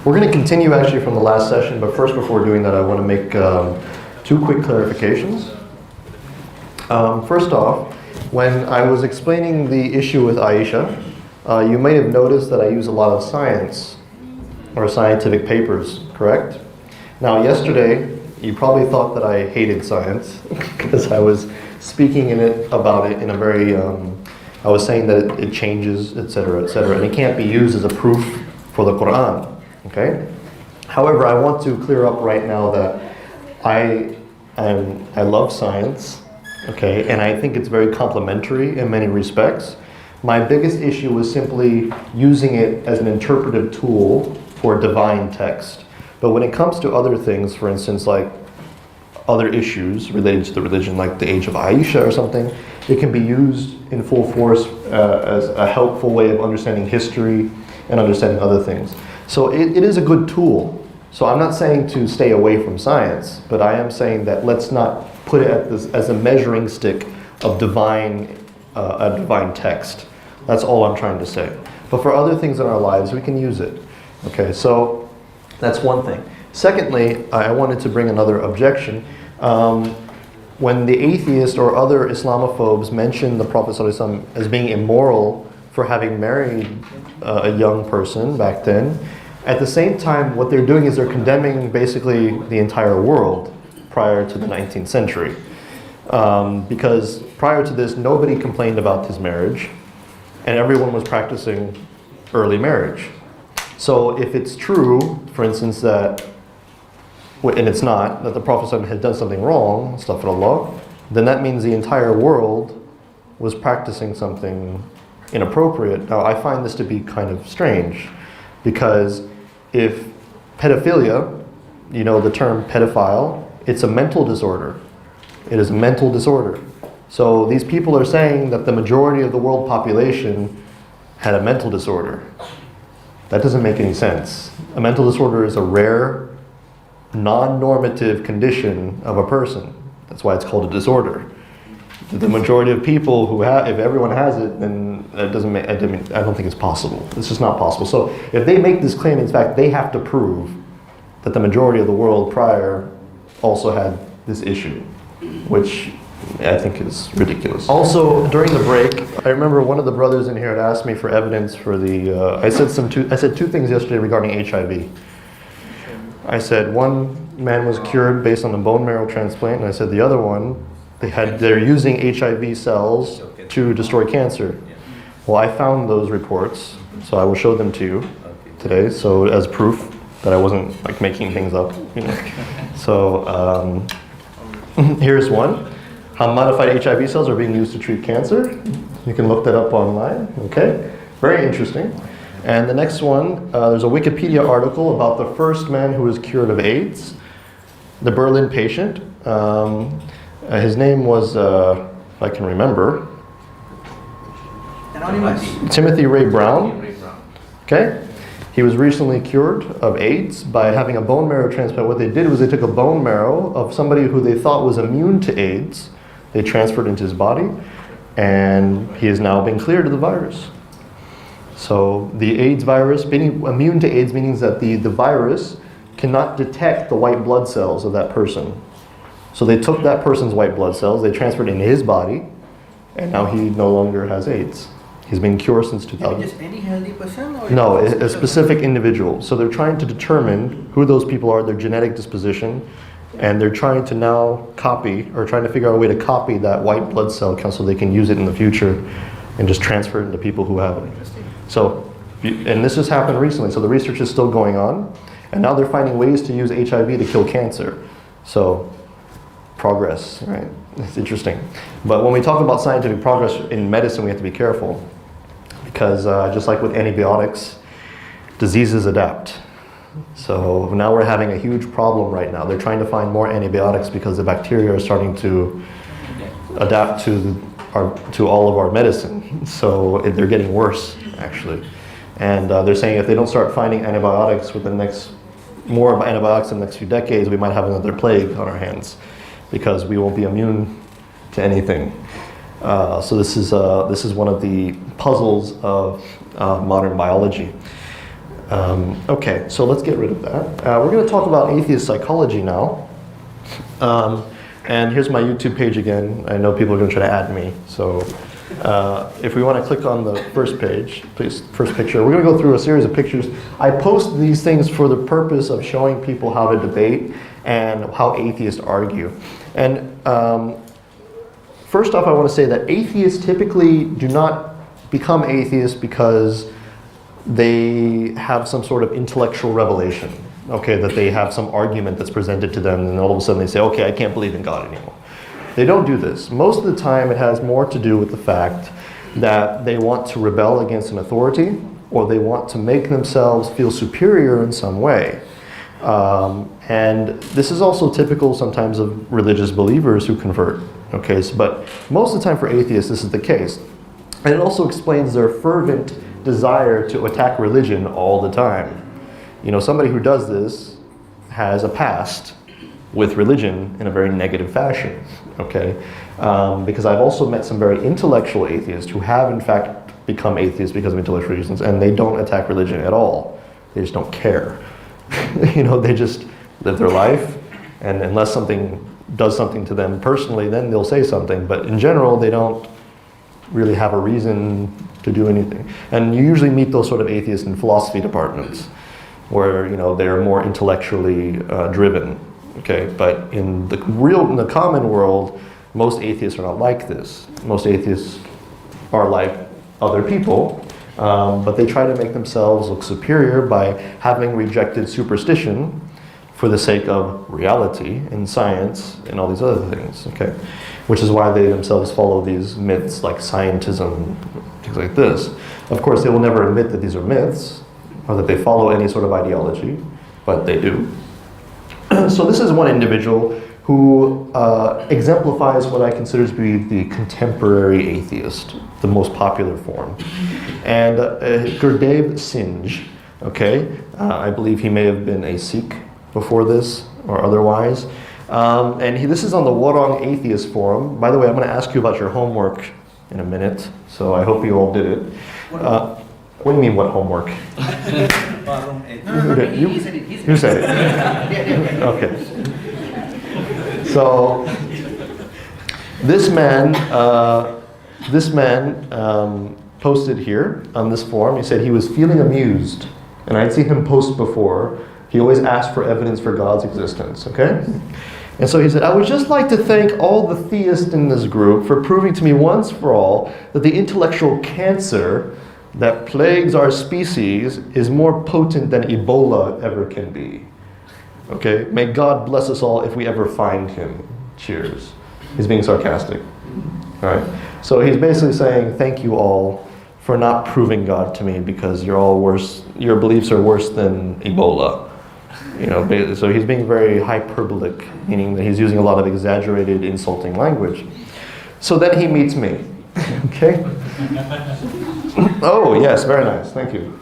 We're going to continue actually from the last session, but first before doing that I want to make two quick clarifications. First off, when I was explaining the issue with Aisha, you may have noticed that I use a lot of science or scientific papers, correct? Now yesterday, you probably thought that I hated science because I was speaking about it in a very, I was saying that it changes, etc., and it can't be used as a proof for the Quran, okay? However, I want to clear up right now that I love science, okay, and I think it's very complementary in many respects. My biggest issue was simply using it as an interpretive tool for divine text. But when it comes to other things, for instance, like other issues related to the religion, like the age of Aisha or something, it can be used in full force as a helpful way of understanding history and understanding other things. So it is a good tool. So I'm not saying to stay away from science, but I am saying that let's not put it as a measuring stick of a divine text. That's all I'm trying to say. But for other things in our lives, we can use it. Okay, so that's one thing. Secondly, I wanted to bring another objection. When the atheist or other Islamophobes mention the Prophet ﷺ as being immoral for having married a young person back then, at the same time, what they're doing is they're condemning basically the entire world prior to the 19th century. Because prior to this, nobody complained about his marriage, and everyone was practicing early marriage. So if it's true, for instance, that, and it's not, that the Prophet ﷺ had done something wrong, astaghfirullah, then that means the entire world was practicing something inappropriate. Now, I find this to be kind of strange, because if pedophilia, you know the term pedophile, it's a mental disorder. It is a mental disorder. So these people are saying that the majority of the world population had a mental disorder. That doesn't make any sense. A mental disorder is a rare, non-normative condition of a person. That's why it's called a disorder. The majority of people who have, if everyone has it, then it doesn't make, I don't think it's possible. It's just not possible. So if they make this claim, in fact, they have to prove that the majority of the world prior also had this issue, which I think is ridiculous. Also, during the break, I remember one of the brothers in here had asked me for evidence for the, I said two things yesterday regarding HIV. I said one man was cured based on a bone marrow transplant, and I said the other one, they're using HIV cells to destroy cancer. Well, I found those reports, so I will show them to you today, so as proof that I wasn't like making things up, you know. So here's one. How modified HIV cells are being used to treat cancer. You can look that up online, okay? Very interesting. And the next one, there's a Wikipedia article about the first man who was cured of AIDS, the Berlin patient. His name was, if I can remember, Anonymous. Timothy Ray Brown. Okay? He was recently cured of AIDS by having a bone marrow transplant. What they did was they took a bone marrow of somebody who they thought was immune to AIDS. They transferred into his body, and he has now been cleared of the virus. So the AIDS virus, being immune to AIDS means that the virus cannot detect the white blood cells of that person. So they took that person's white blood cells, they transferred into his body, and now he no longer has AIDS. He's been cured since 2000. Just any healthy person? Or no, a specific individual. So they're trying to determine who those people are, their genetic disposition, and they're trying to now copy, or trying to figure out a way to copy that white blood cell count so they can use it in the future and just transfer it into people who have it. So, and this just happened recently, so the research is still going on, and now they're finding ways to use HIV to kill cancer. So, progress, right? It's interesting. But when we talk about scientific progress in medicine, we have to be careful, because just like with antibiotics, diseases adapt. So now we're having a huge problem right now. They're trying to find more antibiotics because the bacteria are starting to adapt to all of our medicine. So they're getting worse, actually. And they're saying if they don't start finding antibiotics more antibiotics in the next few decades, we might have another plague on our hands, because we won't be immune to anything. So this is one of the puzzles of modern biology. Okay, so let's get rid of that. We're going to talk about atheist psychology now. And here's my YouTube page again. I know people are going to try to add me. So if we want to click on the first page, please, first picture. We're going to go through a series of pictures. I post these things for the purpose of showing people how to debate and how atheists argue. And first off, I want to say that atheists typically do not become atheists because they have some sort of intellectual revelation, okay, that they have some argument that's presented to them, and all of a sudden they say, okay, I can't believe in God anymore. They don't do this. Most of the time it has more to do with the fact that they want to rebel against an authority, or they want to make themselves feel superior in some way. And this is also typical sometimes of religious believers who convert, okay, but most of the time for atheists this is the case. And it also explains their fervent desire to attack religion all the time. You know, somebody who does this has a past with religion in a very negative fashion, okay? Because I've also met some very intellectual atheists who have in fact become atheists because of intellectual reasons, and they don't attack religion at all. They just don't care. You know, they just live their life, and unless something does something to them personally, then they'll say something, but in general they don't really have a reason to do anything. And you usually meet those sort of atheists in philosophy departments where, you know, they're more intellectually driven, okay? But in the common world, most atheists are not like this. Most atheists are like other people, but they try to make themselves look superior by having rejected superstition for the sake of reality and science and all these other things, okay? Which is why they themselves follow these myths like scientism, things like this. Of course, they will never admit that these are myths or that they follow any sort of ideology, but they do. So this is one individual who exemplifies what I consider to be the contemporary atheist, the most popular form. And Gurdev Singh, okay? I believe he may have been a Sikh before this or otherwise. This is on the Warong Atheist Forum. By the way, I'm going to ask you about your homework in a minute, so I hope you all did it. What do you mean, what homework? You said it. Okay. So, this man posted here on this forum. He said he was feeling amused, and I'd seen him post before. He always asked for evidence for God's existence, okay? And so he said, I would just like to thank all the theists in this group for proving to me once for all that the intellectual cancer that plagues our species is more potent than Ebola ever can be. Okay? May God bless us all if we ever find him. Cheers. He's being sarcastic. All right? So he's basically saying, thank you all for not proving God to me because you're all worse, your beliefs are worse than Ebola. You know, so he's being very hyperbolic, meaning that he's using a lot of exaggerated, insulting language. So then he meets me. Okay? Oh, yes, very nice. Thank you.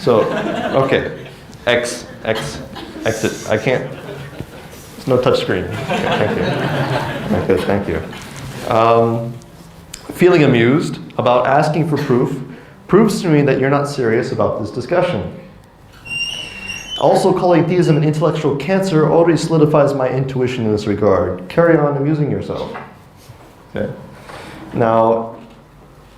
So, okay. Exit. I can't. There's no touch screen. Okay, thank you. Feeling amused about asking for proof proves to me that you're not serious about this discussion. Also, calling theism an intellectual cancer already solidifies my intuition in this regard. Carry on amusing yourself. Okay. Now,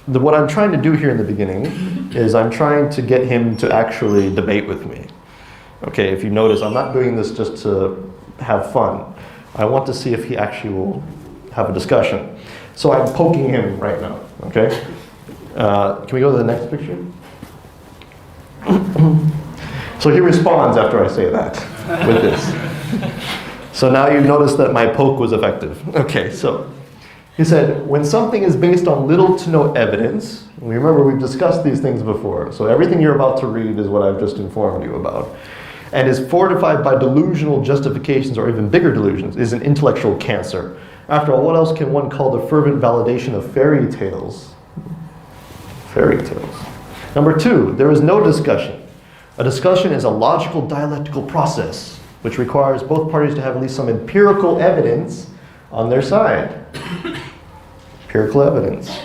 what I'm trying to do here in the beginning is I'm trying to get him to actually debate with me. Okay, if you notice, I'm not doing this just to have fun. I want to see if he actually will have a discussion. So I'm poking him right now, okay? Can we go to the next picture? So he responds after I say that with this. So now you notice that my poke was effective. Okay, so he said, when something is based on little to no evidence, remember we've discussed these things before, so everything you're about to read is what I've just informed you about, and is fortified by delusional justifications or even bigger delusions, is an intellectual cancer. After all, what else can one call the fervent validation of fairy tales? Fairy tales. Number 2, there is no discussion. A discussion is a logical dialectical process which requires both parties to have at least some empirical evidence on their side. Empirical evidence.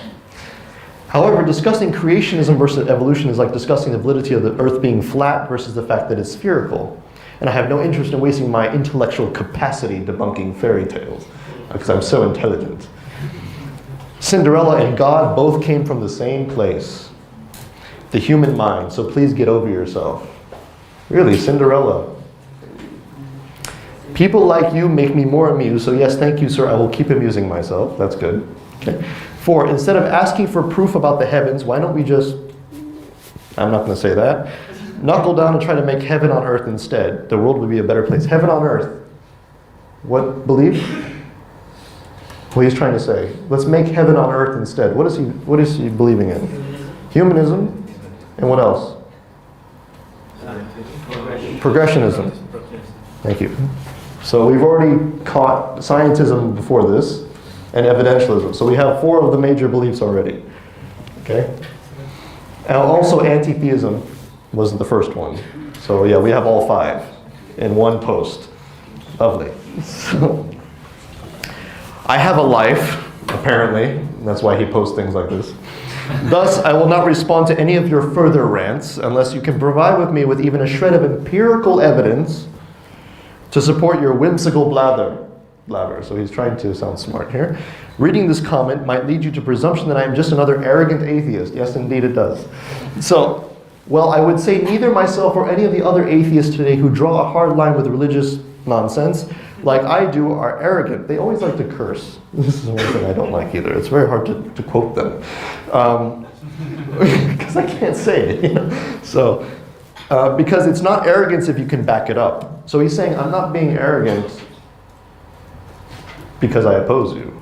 However, discussing creationism versus evolution is like discussing the validity of the Earth being flat versus the fact that it's spherical. And I have no interest in wasting my intellectual capacity debunking fairy tales, because I'm so intelligent. Cinderella and God both came from the same place, the human mind, so please get over yourself. Really, Cinderella. People like you make me more amused, so yes, thank you, sir, I will keep amusing myself. That's good. Okay. 4, instead of asking for proof about the heavens, why don't we just, I'm not going to say that, knuckle down and try to make heaven on earth instead. The world would be a better place. Heaven on earth. What belief? What he's trying to say. Let's make heaven on earth instead. What is he believing in? Humanism. And what else? Progressionism. Thank you. So we've already caught scientism before this and evidentialism. So we have 4 of the major beliefs already. Okay? And also anti-theism was the first one. So yeah, we have all 5 in one post. Lovely. So, I have a life, apparently. That's why he posts things like this. Thus, I will not respond to any of your further rants unless you can provide with me with even a shred of empirical evidence to support your whimsical blather. So he's trying to sound smart here. Reading this comment might lead you to presumption that I am just another arrogant atheist. Yes, indeed it does. So, well, I would say neither myself or any of the other atheists today who draw a hard line with religious nonsense, like I do, are arrogant. They always like to curse. This is one thing I don't like either. It's very hard to quote them. Because I can't say it. You know? So, because it's not arrogance if you can back it up. So he's saying, I'm not being arrogant because I oppose you.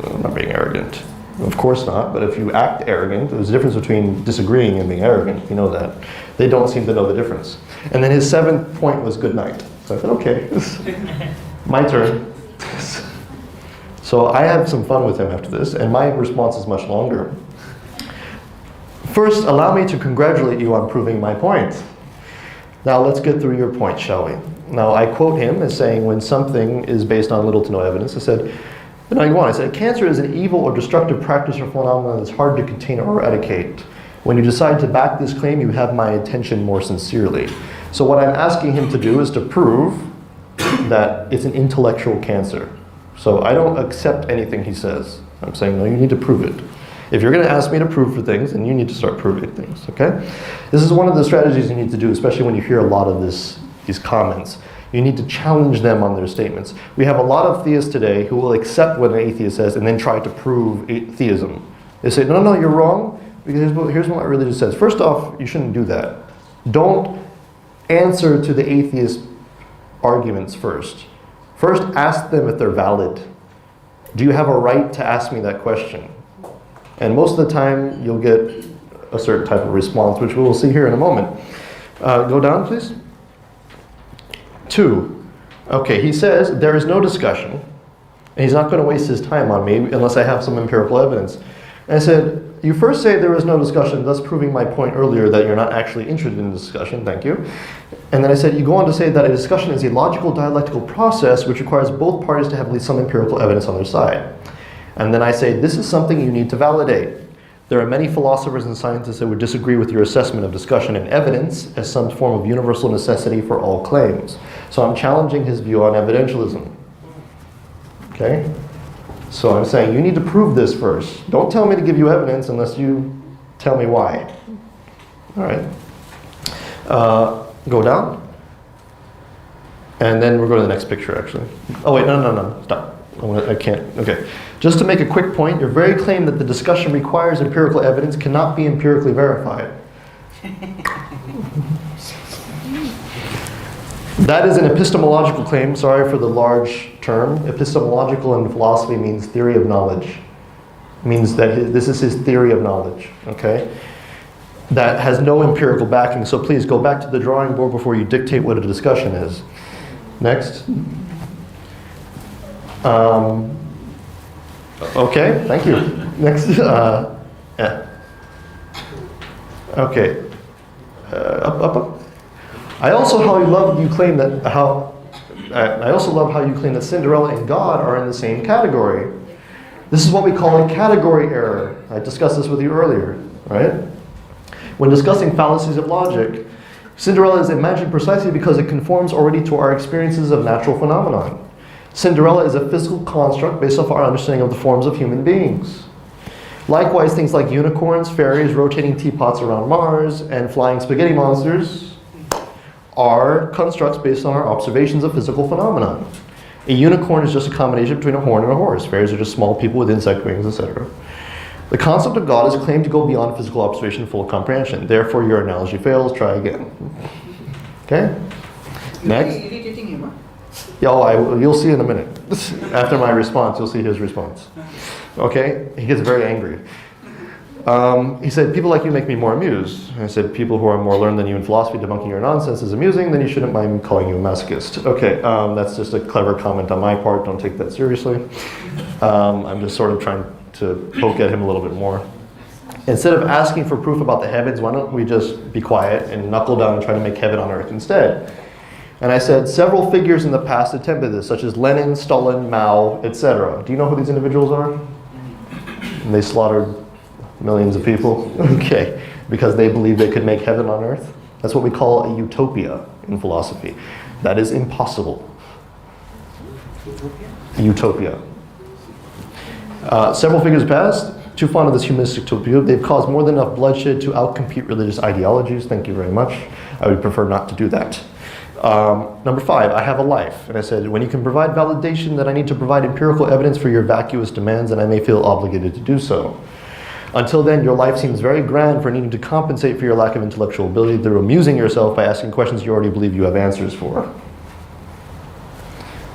I'm not being arrogant. Of course not, but if you act arrogant, there's a difference between disagreeing and being arrogant. You know that. They don't seem to know the difference. And then his 7th point was good night. So I said, okay, my turn. So I had some fun with him after this, and my response is much longer. First, allow me to congratulate you on proving my point. Now let's get through your point, shall we? Now I quote him as saying, when something is based on little to no evidence, I said, no, you want. I said, cancer is an evil or destructive practice or phenomenon that's hard to contain or eradicate. When you decide to back this claim, you have my attention more sincerely. So what I'm asking him to do is to prove that it's an intellectual cancer. So I don't accept anything he says. I'm saying, no, you need to prove it. If you're going to ask me to prove for things, then you need to start proving things, okay? This is one of the strategies you need to do, especially when you hear a lot of these comments. You need to challenge them on their statements. We have a lot of theists today who will accept what an atheist says and then try to prove theism. They say, no, you're wrong, because here's what my religion says. First off, you shouldn't do that. Don't answer to the atheist arguments first. First, ask them if they're valid. Do you have a right to ask me that question? And most of the time, you'll get a certain type of response, which we will see here in a moment. Go down, please. 2. Okay, he says there is no discussion, and he's not going to waste his time on me unless I have some empirical evidence. And I said, you first say there is no discussion, thus proving my point earlier that you're not actually interested in discussion, thank you. And then I said, you go on to say that a discussion is a logical dialectical process which requires both parties to have at least some empirical evidence on their side. And then I say, this is something you need to validate. There are many philosophers and scientists that would disagree with your assessment of discussion and evidence as some form of universal necessity for all claims. So I'm challenging his view on evidentialism. Okay? So I'm saying, you need to prove this first. Don't tell me to give you evidence unless you tell me why. All right. Go down. And then we're going to the next picture, actually. Oh, wait, no, stop. I can't, okay. Just to make a quick point, your very claim that the discussion requires empirical evidence cannot be empirically verified. That is an epistemological claim. Sorry for the large term. Epistemological in philosophy means theory of knowledge. It means that this is his theory of knowledge, okay? That has no empirical backing, so please go back to the drawing board before you dictate what a discussion is. Next. Okay, thank you. Next. Yeah. Okay. Up. I also love how you claim that Cinderella and God are in the same category. This is what we call a category error. I discussed this with you earlier, right? When discussing fallacies of logic, Cinderella is imagined precisely because it conforms already to our experiences of natural phenomenon. Cinderella is a physical construct based off our understanding of the forms of human beings. Likewise, things like unicorns, fairies, rotating teapots around Mars, and flying spaghetti monsters are constructs based on our observations of physical phenomenon. A unicorn is just a combination between a horn and a horse. Fairies are just small people with insect wings, etc. The concept of God is claimed to go beyond physical observation and full comprehension. Therefore, your analogy fails. Try again. Okay? Next. You're irritating him, huh? Yeah, you'll see in a minute. After my response, you'll see his response. Okay? He gets very angry. He said, people like you make me more amused. I said, people who are more learned than you in philosophy debunking your nonsense is amusing, then you shouldn't mind calling you a masochist. Okay, that's just a clever comment on my part. Don't take that seriously. I'm just sort of trying to poke at him a little bit more. Instead of asking for proof about the heavens, why don't we just be quiet and knuckle down and try to make heaven on earth instead? And I said, several figures in the past attempted this, such as Lenin, Stalin, Mao, etc. Do you know who these individuals are? And they slaughtered millions of people? Okay, because they believed they could make heaven on earth? That's what we call a utopia in philosophy. That is impossible. Utopia. Several figures past, too fond of this humanistic utopia. They've caused more than enough bloodshed to outcompete religious ideologies. Thank you very much. I would prefer not to do that. Number 5, I have a life. And I said, when you can provide validation that I need to provide empirical evidence for your vacuous demands, then I may feel obligated to do so. Until then, your life seems very grand for needing to compensate for your lack of intellectual ability through amusing yourself by asking questions you already believe you have answers for.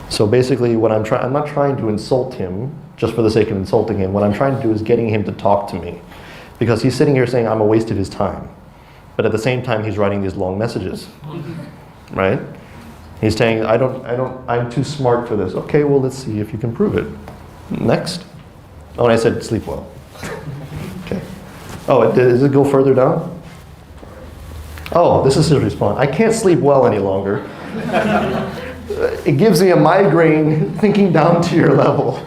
So basically, what I'm not trying to insult him just for the sake of insulting him. What I'm trying to do is getting him to talk to me. Because he's sitting here saying I'm a waste of his time. But at the same time, he's writing these long messages. Right? He's saying, I'm too smart for this. Okay, well, let's see if you can prove it. Next. Oh, and I said, sleep well. Okay. Oh, does it go further down? Oh, this is his response. I can't sleep well any longer. It gives me a migraine thinking down to your level.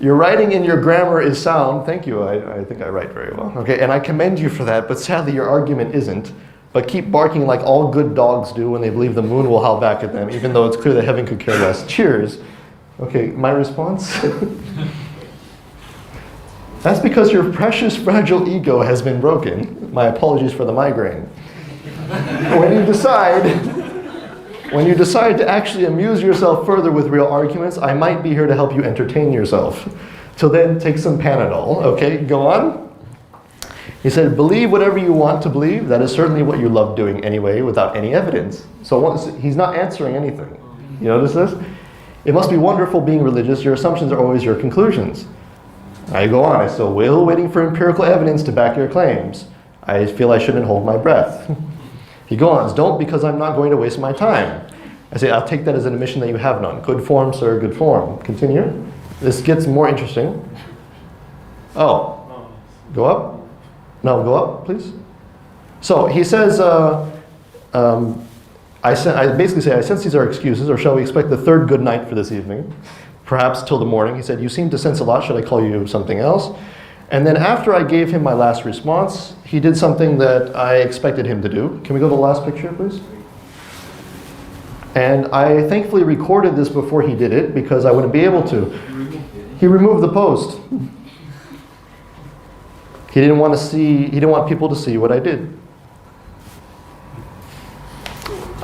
Your writing and your grammar is sound. Thank you. I think I write very well. Okay, and I commend you for that, but sadly your argument isn't. But keep barking like all good dogs do when they believe the moon will howl back at them, even though it's clear that heaven could care less. Cheers. Okay, my response? That's because your precious, fragile ego has been broken. My apologies for the migraine. When you decide to actually amuse yourself further with real arguments, I might be here to help you entertain yourself. Till then, take some Panadol. Okay, go on. He said, believe whatever you want to believe. That is certainly what you love doing anyway, without any evidence. So he's not answering anything. You notice this? It must be wonderful being religious. Your assumptions are always your conclusions. I go on. I still waiting for empirical evidence to back your claims. I feel I shouldn't hold my breath. He goes on, don't because I'm not going to waste my time. I say, I'll take that as an admission that you have none. Good form, sir, good form. Continue. This gets more interesting. Oh, go up? No, go up, please. So he says, I basically say, I sense these are excuses, or shall we expect the third good night for this evening? Perhaps till the morning. He said, you seem to sense a lot, should I call you something else? And then after I gave him my last response, he did something that I expected him to do. Can we go to the last picture, please? And I thankfully recorded this before he did it, because I wouldn't be able to. He removed the post. He didn't want people to see what I did.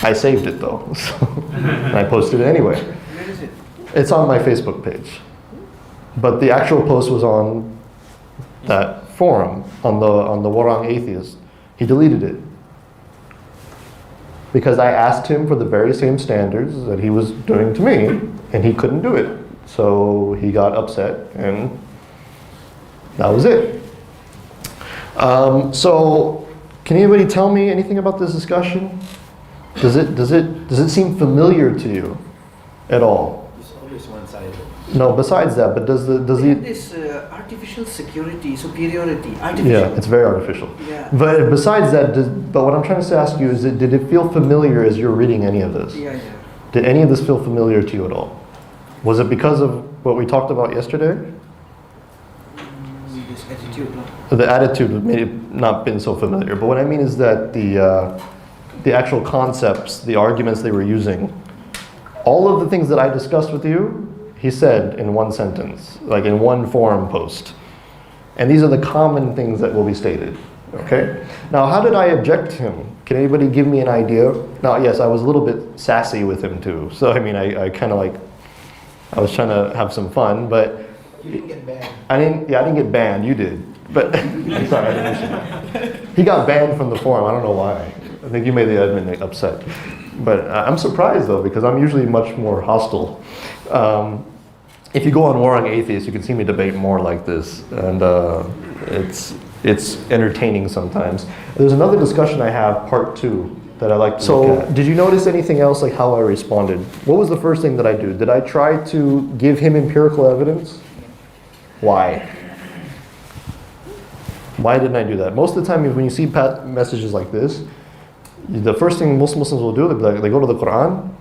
I saved it though, and I posted it anyway. Where is it? It's on my Facebook page. But the actual post was on that forum, on the Warang Atheist. He deleted it. Because I asked him for the very same standards that he was doing to me, and he couldn't do it. So he got upset, and that was it. So, can anybody tell me anything about this discussion? Does it seem familiar to you at all? It's always one-sided. No, besides that, but does he? This artificial security, superiority, artificial. Yeah, it's very artificial. Yeah. But besides that, but what I'm trying to ask you is, did it feel familiar as you're reading any of this? Yeah. Did any of this feel familiar to you at all? Was it because of what we talked about yesterday? his attitude. No? The attitude may have not been so familiar, but what I mean is that the actual concepts, the arguments they were using, all of the things that I discussed with you, he said in one sentence, like in one forum post. And these are the common things that will be stated, okay? Now, how did I object to him? Can anybody give me an idea? Now, yes, I was a little bit sassy with him too. So, I mean, I kind of like, I was trying to have some fun, but You didn't get banned. I didn't get banned, you did. But, I'm sorry, I didn't. He got banned from the forum, I don't know why. I think you made the admin upset. But I'm surprised though, because I'm usually much more hostile. If you go on Warring Atheists, you can see me debate more like this, and it's entertaining sometimes. There's another discussion I have, part 2, that I like to look at. Did you notice anything else, like how I responded? What was the first thing that I do? Did I try to give him empirical evidence? Why? Why didn't I do that? Most of the time, when you see messages like this, the first thing most Muslims will do, they go to the Quran,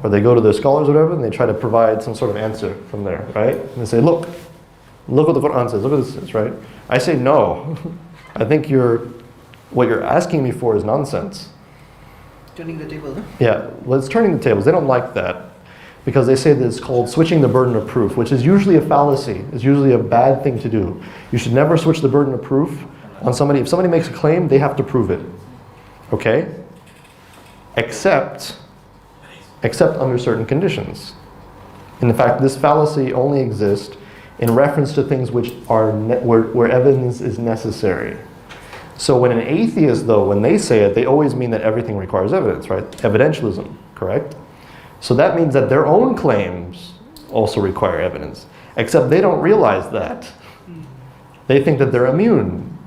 or they go to their scholars or whatever, and they try to provide some sort of answer from there, right? And they say, look what the Quran says, look what this says, right? I say, no. I think what you're asking me for is nonsense. Turning the table, huh? Yeah, well, it's turning the tables. They don't like that because they say that it's called switching the burden of proof, which is usually a fallacy. It's usually a bad thing to do. You should never switch the burden of proof on somebody. If somebody makes a claim, they have to prove it, okay? Except under certain conditions. In fact, this fallacy only exists in reference to things which are where evidence is necessary. So when an atheist, though, when they say it, they always mean that everything requires evidence, right? Evidentialism, correct? So that means that their own claims also require evidence, except they don't realize that. They think that they're immune.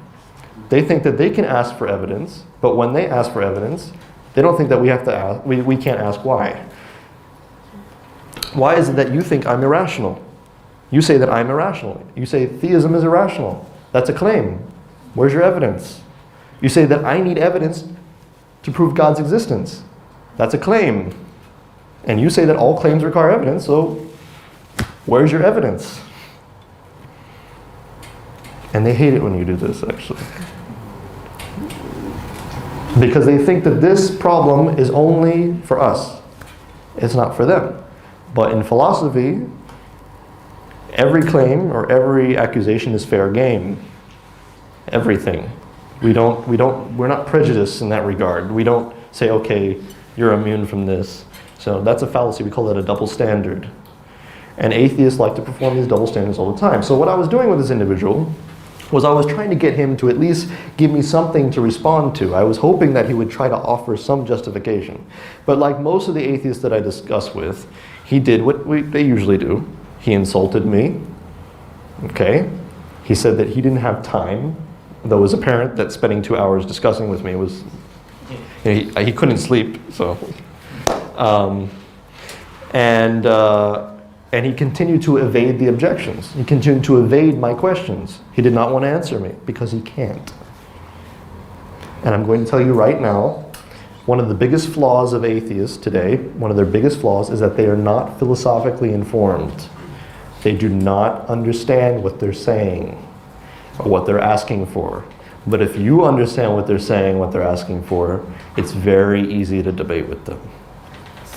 They think that they can ask for evidence, but when they ask for evidence, they don't think that we have to ask, we can't ask why. Why is it that you think I'm irrational? You say that I'm irrational. You say theism is irrational. That's a claim. Where's your evidence? You say that I need evidence to prove God's existence. That's a claim. And you say that all claims require evidence, so where's your evidence? And they hate it when you do this, actually. Because they think that this problem is only for us. It's not for them. But in philosophy, every claim or every accusation is fair game. Everything. We're not prejudiced in that regard. We don't say, okay, you're immune from this. So that's a fallacy. We call that a double standard. And atheists like to perform these double standards all the time. So what I was doing with this individual was I was trying to get him to at least give me something to respond to. I was hoping that he would try to offer some justification. But like most of the atheists that I discuss with, he did what they usually do. He insulted me, okay? He said that he didn't have time, though it was apparent that spending 2 hours discussing with me was, he couldn't sleep, so. And he continued to evade the objections. He continued to evade my questions. He did not want to answer me because he can't. And I'm going to tell you right now, one of the biggest flaws of atheists today, one of their biggest flaws is that they are not philosophically informed. They do not understand what they're saying or what they're asking for. But if you understand what they're saying, what they're asking for, it's very easy to debate with them.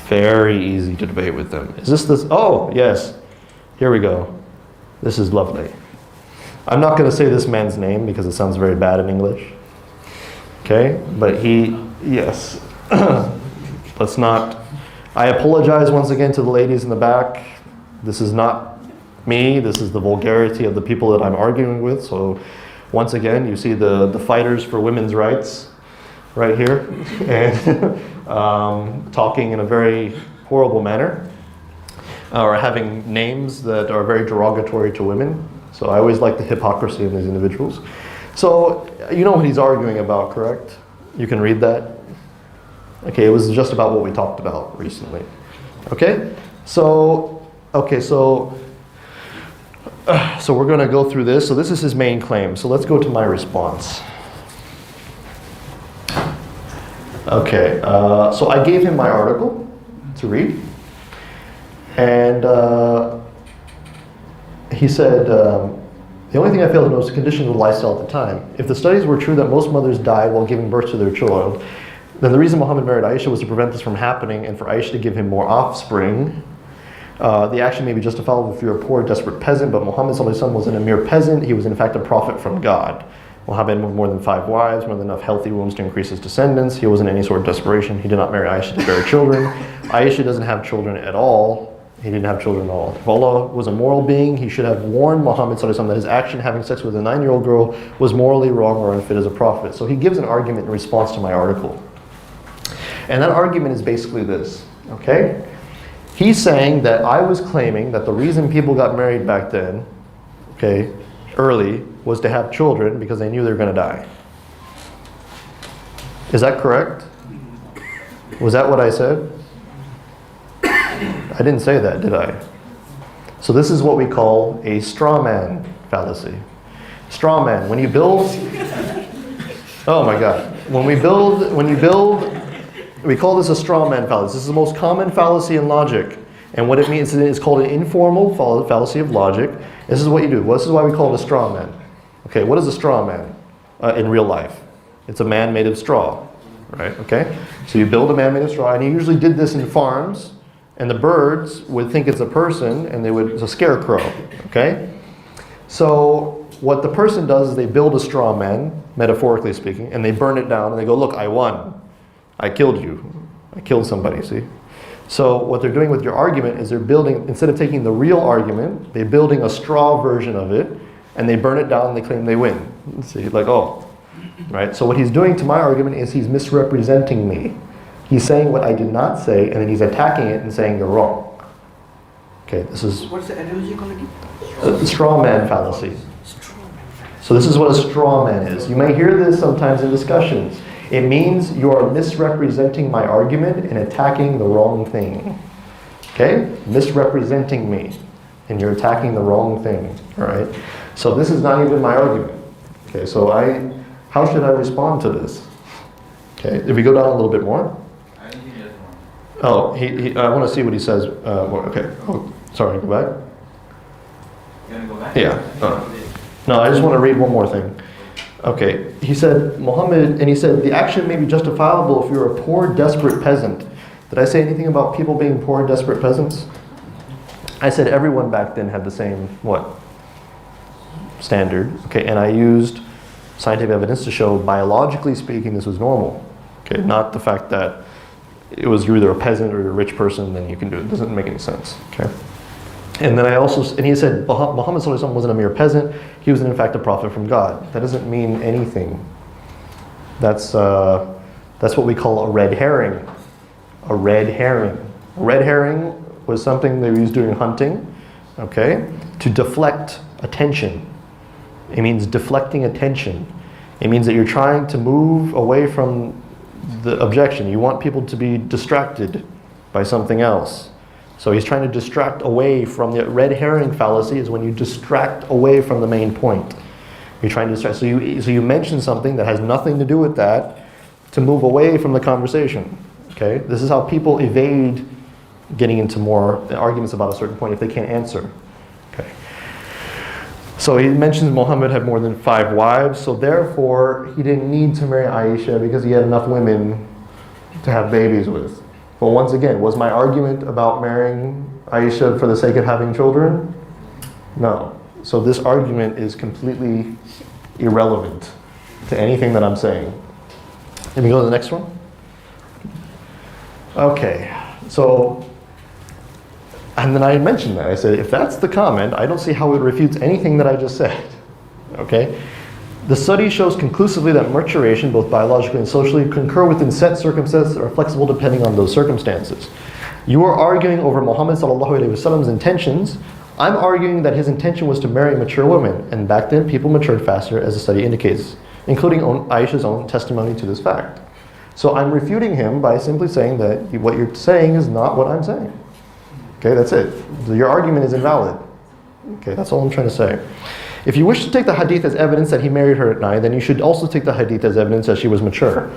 Very easy to debate with them. Is this? Oh, yes. Here we go. This is lovely. I'm not going to say this man's name because it sounds very bad in English. Okay? But yes. Let's not. I apologize once again to the ladies in the back. This is not me. This is the vulgarity of the people that I'm arguing with. So once again, you see the fighters for women's rights right here. And talking in a very horrible manner. Or having names that are very derogatory to women. So I always like the hypocrisy of these individuals. So you know what he's arguing about, correct? You can read that. Okay, it was just about what we talked about recently. Okay, so we're going to go through this. So this is his main claim. So let's go to my response. Okay, so I gave him my article to read, and he said, The only thing I fail to notice is the condition of the lifestyle at the time. If the studies were true that most mothers died while giving birth to their child, then the reason Muhammad married Aisha was to prevent this from happening and for Aisha to give him more offspring. The action may be justifiable if you're a poor, desperate peasant, but Muhammad wasn't a mere peasant. He was in fact a prophet from God. Muhammad had more than 5 wives, more than enough healthy wombs to increase his descendants. He wasn't in any sort of desperation. He did not marry Aisha to bear children. Aisha doesn't have children at all. He didn't have children at all. If Allah was a moral being, he should have warned Muhammad that his action having sex with a 9-year-old girl was morally wrong or unfit as a prophet. So he gives an argument in response to my article. And that argument is basically this, okay? He's saying that I was claiming that the reason people got married back then, okay, early, was to have children because they knew they were going to die. Is that correct? Was that what I said? I didn't say that, did I? So this is what we call a straw man fallacy. Straw man, when you build, oh my God, when you build, we call this a straw man fallacy. This is the most common fallacy in logic. And what it means is called an informal fallacy of logic. This is what you do. This is why we call it a straw man. Okay, what is a straw man in real life? It's a man made of straw, right? Okay, so you build a man made of straw, and you usually did this in farms, and the birds would think it's a person, and it's a scarecrow, okay? So what the person does is they build a straw man, metaphorically speaking, and they burn it down, and they go, look, I won. I killed you. I killed somebody, see? So what they're doing with your argument is they're building, instead of taking the real argument, they're building a straw version of it, and they burn it down and they claim they win. See, like, oh, right? So what he's doing to my argument is he's misrepresenting me. He's saying what I did not say, and then he's attacking it and saying you're wrong. Okay, this is... What's the analogy called again? A straw man fallacy. So this is what a straw man is. You may hear this sometimes in discussions. It means you are misrepresenting my argument and attacking the wrong thing. Okay? Misrepresenting me. And you're attacking the wrong thing. Alright? So this is not even my argument. Okay, so how should I respond to this? Okay, if we go down a little bit more. I don't think there's one. Oh, I want to see what he says. Okay. Oh, sorry, go back. You want to go back? Yeah. No, I just want to read one more thing. Okay, he said, he said, the action may be justifiable if you're a poor, desperate peasant. Did I say anything about people being poor, desperate peasants? I said everyone back then had the same, standard. Okay, and I used scientific evidence to show, biologically speaking, this was normal. Okay, not the fact that it was you're either a peasant or you're a rich person, then you can do it. It doesn't make any sense. Okay. And then he said Muhammad wasn't a mere peasant. He was in fact a prophet from God. That doesn't mean anything. That's what we call a red herring. A red herring. A red herring was something they used during hunting, okay, to deflect attention. It means deflecting attention. It means that you're trying to move away from the objection. You want people to be distracted by something else. So he's trying to distract away from the red herring fallacy is when you distract away from the main point. You're trying to distract. So you mention something that has nothing to do with that to move away from the conversation. Okay? This is how people evade getting into more arguments about a certain point if they can't answer. Okay. So he mentions Muhammad had more than 5 wives, so therefore he didn't need to marry Aisha because he had enough women to have babies with. But once again, was my argument about marrying Aisha for the sake of having children? No. So this argument is completely irrelevant to anything that I'm saying. Let me go to the next one. Okay, so, and then I mentioned that. I said, if that's the comment, I don't see how it refutes anything that I just said. Okay? The study shows conclusively that maturation, both biologically and socially, concur within set circumstances that are flexible depending on those circumstances. You are arguing over Muhammad ﷺ's intentions. I'm arguing that his intention was to marry mature women, and back then people matured faster, as the study indicates, including Aisha's own testimony to this fact. So I'm refuting him by simply saying that what you're saying is not what I'm saying. Okay, that's it. Your argument is invalid. Okay, that's all I'm trying to say. If you wish to take the hadith as evidence that he married her at 9, then you should also take the hadith as evidence that she was mature.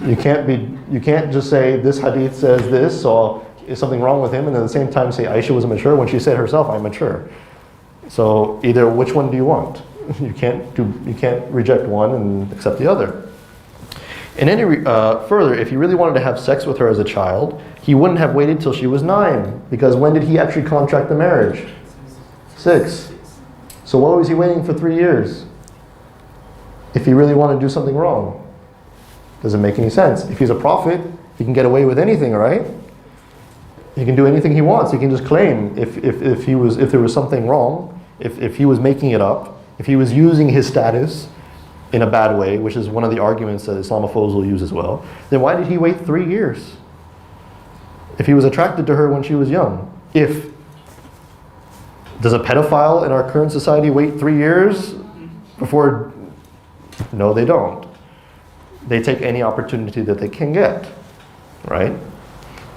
You can't just say this hadith says this, so is something wrong with him, and at the same time say Aisha was mature when she said herself, I'm mature. So either which one do you want? You can't reject one and accept the other. And further, if he really wanted to have sex with her as a child, he wouldn't have waited till she was 9, because when did he actually contract the marriage? 6. So why was he waiting for 3 years? If he really wanted to do something wrong. Doesn't make any sense. If he's a prophet, he can get away with anything, right? He can do anything he wants. He can just claim if there was something wrong, if he was making it up, if he was using his status in a bad way, which is one of the arguments that Islamophobes will use as well, then why did he wait 3 years? If he was attracted to her when she was young. Does a pedophile in our current society wait 3 years before? No, they don't. They take any opportunity that they can get, right?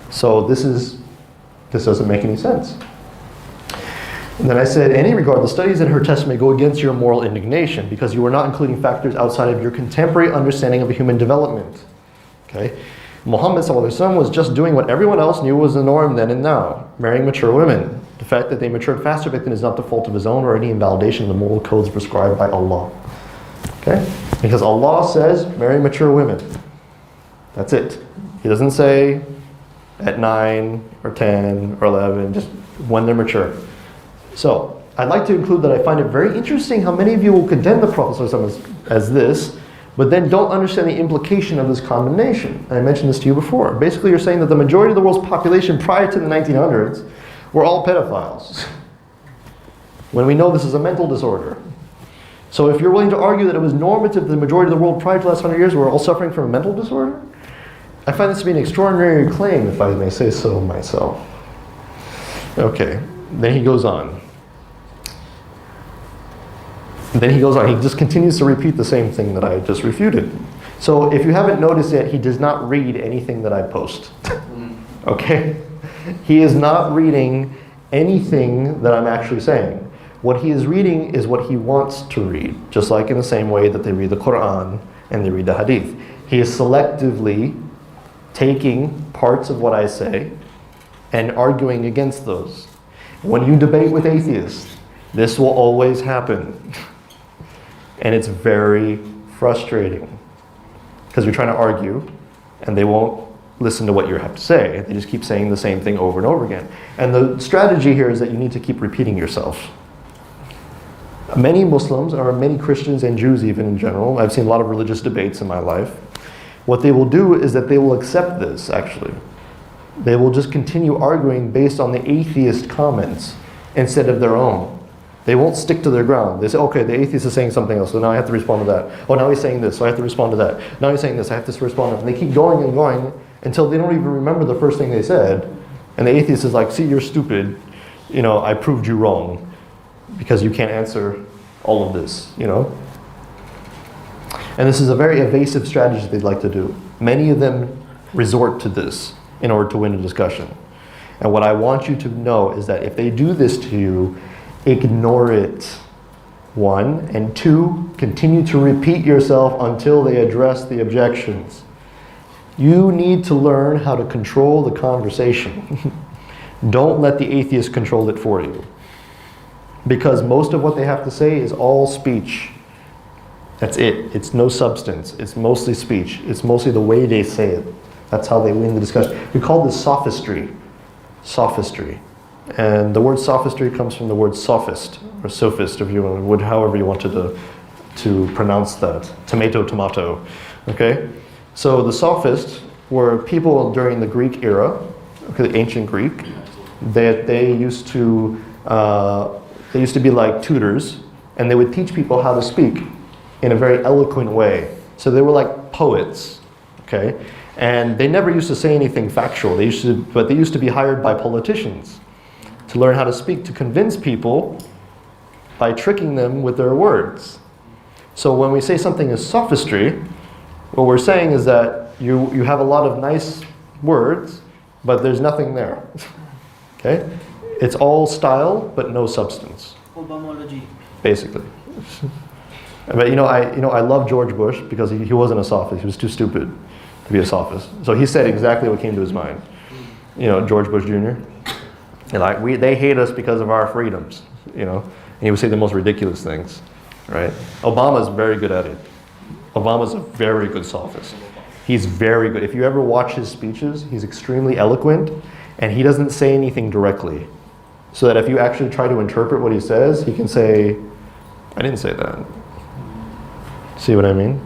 So this doesn't make any sense. And then I said, in any regard, the studies in her testament go against your moral indignation, because you are not including factors outside of your contemporary understanding of human development. Okay? Muhammad ﷺ was just doing what everyone else knew was the norm then and now, marrying mature women. The fact that they matured faster back then is not the fault of his own or any invalidation of the moral codes prescribed by Allah. Okay? Because Allah says, marry mature women. That's it. He doesn't say at 9 or 10 or 11, just when they're mature. So, I'd like to include that I find it very interesting how many of you will condemn the Prophet as this, but then don't understand the implication of this condemnation. And I mentioned this to you before. Basically, you're saying that the majority of the world's population prior to the 1900s were all pedophiles, when we know this is a mental disorder. So if you're willing to argue that it was normative that the majority of the world prior to the last 100 years were all suffering from a mental disorder, I find this to be an extraordinary claim, if I may say so myself. Okay, then he goes on. He just continues to repeat the same thing that I just refuted. So if you haven't noticed yet, he does not read anything that I post. Okay? He is not reading anything that I'm actually saying. What he is reading is what he wants to read, just like in the same way that they read the Quran and they read the Hadith. He is selectively taking parts of what I say and arguing against those. When you debate with atheists, this will always happen. And it's very frustrating, because you're trying to argue and they won't listen to what you have to say. They just keep saying the same thing over and over again. And the strategy here is that you need to keep repeating yourself. Many Muslims, or many Christians and Jews even in general, I've seen a lot of religious debates in my life, what they will do is that they will accept this, actually. They will just continue arguing based on the atheist comments instead of their own. They won't stick to their ground. They say, okay, the atheist is saying something else, so now I have to respond to that. Oh, now he's saying this, so I have to respond to that. Now he's saying this, I have to respond to that. And they keep going and going until they don't even remember the first thing they said. And the atheist is like, see, you're stupid. You know, I proved you wrong because you can't answer all of this, you know. And this is a very evasive strategy they'd like to do. Many of them resort to this in order to win a discussion. And what I want you to know is that if they do this to you, ignore it, 1. And 2, continue to repeat yourself until they address the objections. You need to learn how to control the conversation. Don't let the atheist control it for you. Because most of what they have to say is all speech. That's it. It's no substance. It's mostly speech. It's mostly the way they say it. That's how they win the discussion. We call this sophistry. Sophistry. And the word sophistry comes from the word sophist, or sophist, if you would, however you wanted to pronounce that. Tomato, tomato. Okay? So the sophists were people during the Greek era, okay, the ancient Greek, that they used to be like tutors, and they would teach people how to speak in a very eloquent way. So they were like poets, okay? And they never used to say anything factual. But they used to be hired by politicians to learn how to speak, to convince people by tricking them with their words. So when we say something is sophistry, what we're saying is that you have a lot of nice words, but there's nothing there. Okay? It's all style, but no substance. Obamology. Basically. But I love George Bush because he wasn't a sophist. He was too stupid to be a sophist. So he said exactly what came to his mind. You know, George Bush Jr. They hate us because of our freedoms. You know, and he would say the most ridiculous things, right? Obama is very good at it. Obama's a very good sophist. He's very good. If you ever watch his speeches, he's extremely eloquent, and he doesn't say anything directly. So that if you actually try to interpret what he says, he can say, I didn't say that. See what I mean?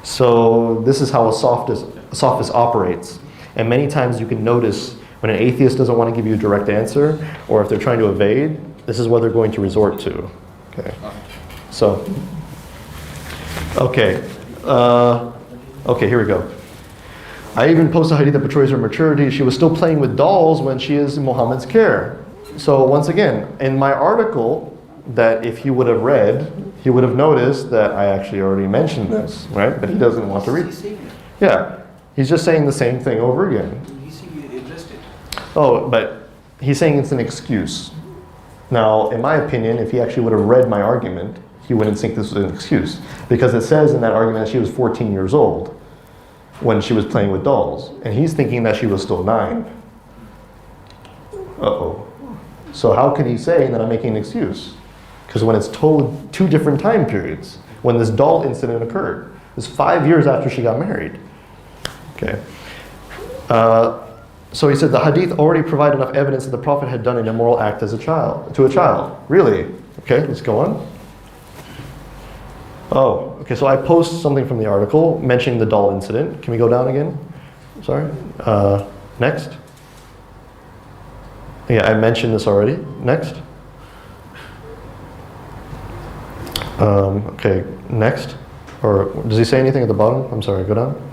So this is how a sophist operates. And many times you can notice when an atheist doesn't want to give you a direct answer, or if they're trying to evade, this is what they're going to resort to. Okay. So, okay. Okay, here we go. I even post a hadith that portrays her maturity. She was still playing with dolls when she is in Muhammad's care. So once again, in my article, that if he would have read, he would have noticed that I actually already mentioned this, right? But he doesn't want to read. Yeah, he's just saying the same thing over again. Oh, but he's saying it's an excuse. Now, in my opinion, if he actually would have read my argument, he wouldn't think this was an excuse. Because it says in that argument that she was 14 years old when she was playing with dolls. And he's thinking that she was still 9. Uh-oh. So how can he say that I'm making an excuse? Because when it's told 2 different time periods, when this doll incident occurred, it's 5 years after she got married. Okay. So he said the hadith already provided enough evidence that the Prophet had done an immoral act as a child, to a child. Really? Okay, let's go on. Oh, okay, so I post something from the article mentioning the doll incident. Can we go down again? Sorry. Next. Yeah, I mentioned this already. Next. Okay, next. Or does he say anything at the bottom? I'm sorry, go down.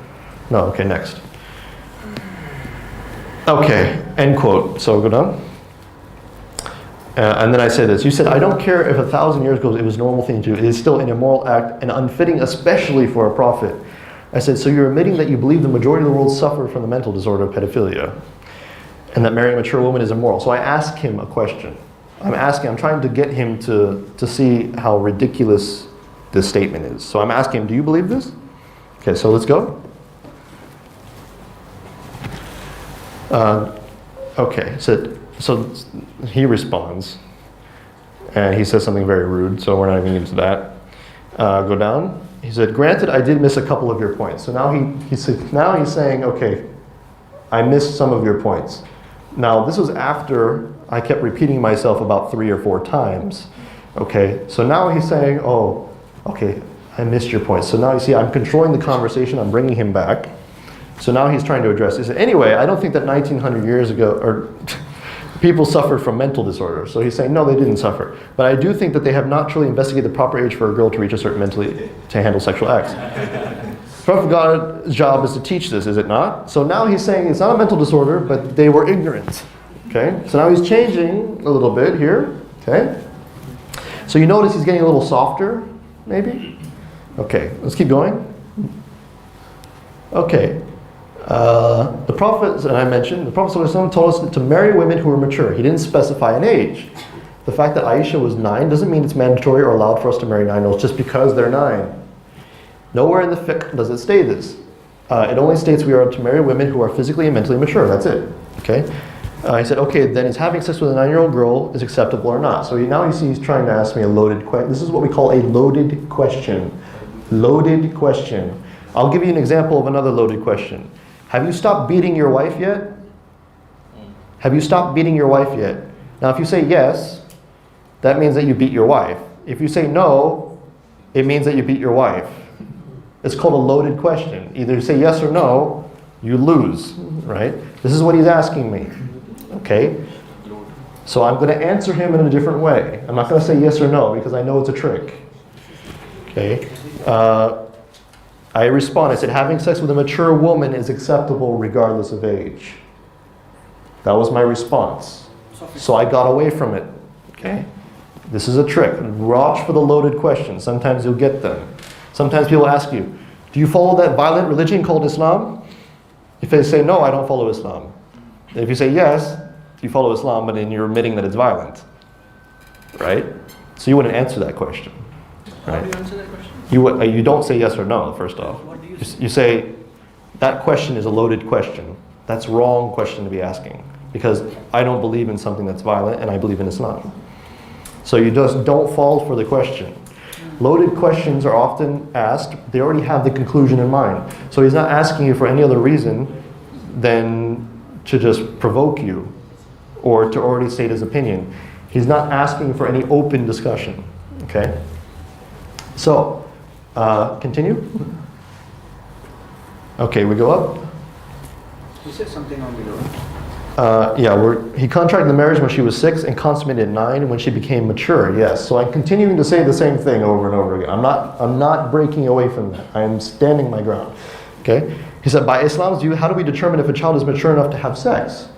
No, okay, next. Okay, end quote. So go down. And then I say this. You said, I don't care if 1,000 years ago it was a normal thing to do. It is still an immoral act and unfitting, especially for a prophet. I said, so you're admitting that you believe the majority of the world suffer from the mental disorder of pedophilia and that marrying a mature woman is immoral. So I ask him a question. I'm trying to get him to see how ridiculous this statement is. So I'm asking him, do you believe this? Okay, so let's go. Okay, so he responds, and he says something very rude, so we're not even into that. Go down. He said, granted, I did miss a couple of your points. So now he's saying, okay, I missed some of your points. Now, this was after I kept repeating myself about 3 or 4 times. Okay, so now he's saying, oh, okay, I missed your points. So now you see, I'm controlling the conversation, I'm bringing him back. So now he's trying to address this. Anyway, I don't think that 1900 years ago, or people suffered from mental disorders. So he's saying, no, they didn't suffer. But I do think that they have not truly investigated the proper age for a girl to reach a certain mentally, to handle sexual acts. Prophet of God's job is to teach this, is it not? So now he's saying it's not a mental disorder, but they were ignorant. Okay? So now he's changing a little bit here. Okay? So you notice he's getting a little softer, maybe? Okay, let's keep going. Okay. The Prophet, and I mentioned, the Prophet ﷺ told us to marry women who are mature. He didn't specify an age. The fact that Aisha was 9 doesn't mean it's mandatory or allowed for us to marry 9-year-olds just because they're 9. Nowhere in the fiqh does it say this. It only states we are to marry women who are physically and mentally mature. That's it. Okay. He said, okay, then is having sex with a 9-year-old girl is acceptable or not? So now you see he's trying to ask me a loaded question. This is what we call a loaded question. Loaded question. I'll give you an example of another loaded question. Have you stopped beating your wife yet? Have you stopped beating your wife yet? Now, if you say yes, that means that you beat your wife. If you say no, it means that you beat your wife. It's called a loaded question. Either you say yes or no, you lose, right? This is what he's asking me, okay? So I'm going to answer him in a different way. I'm not going to say yes or no because I know it's a trick, okay? I respond, I said, having sex with a mature woman is acceptable regardless of age. That was my response. So I got away from it, okay? This is a trick. Watch for the loaded questions. Sometimes you'll get them. Sometimes people ask you, do you follow that violent religion called Islam? If they say, no, I don't follow Islam. If you say yes, you follow Islam, but then you're admitting that it's violent, right? So you wouldn't answer that question, right? How do you answer that question? You don't say yes or no, first off. What do you say? You say, that question is a loaded question. That's wrong question to be asking. Because I don't believe in something that's violent, and I believe in Islam. So you just don't fall for the question. Loaded questions are often asked, they already have the conclusion in mind. So he's not asking you for any other reason than to just provoke you or to already state his opinion. He's not asking for any open discussion, okay? So, continue. Okay, we go up. You said something on below. He contracted the marriage when she was 6 and consummated at 9 when she became mature. Yes, so I'm continuing to say the same thing over and over again. I'm not breaking away from that. I'm standing my ground. Okay. He said, by Islam's view, how do we determine if a child is mature enough to have sex?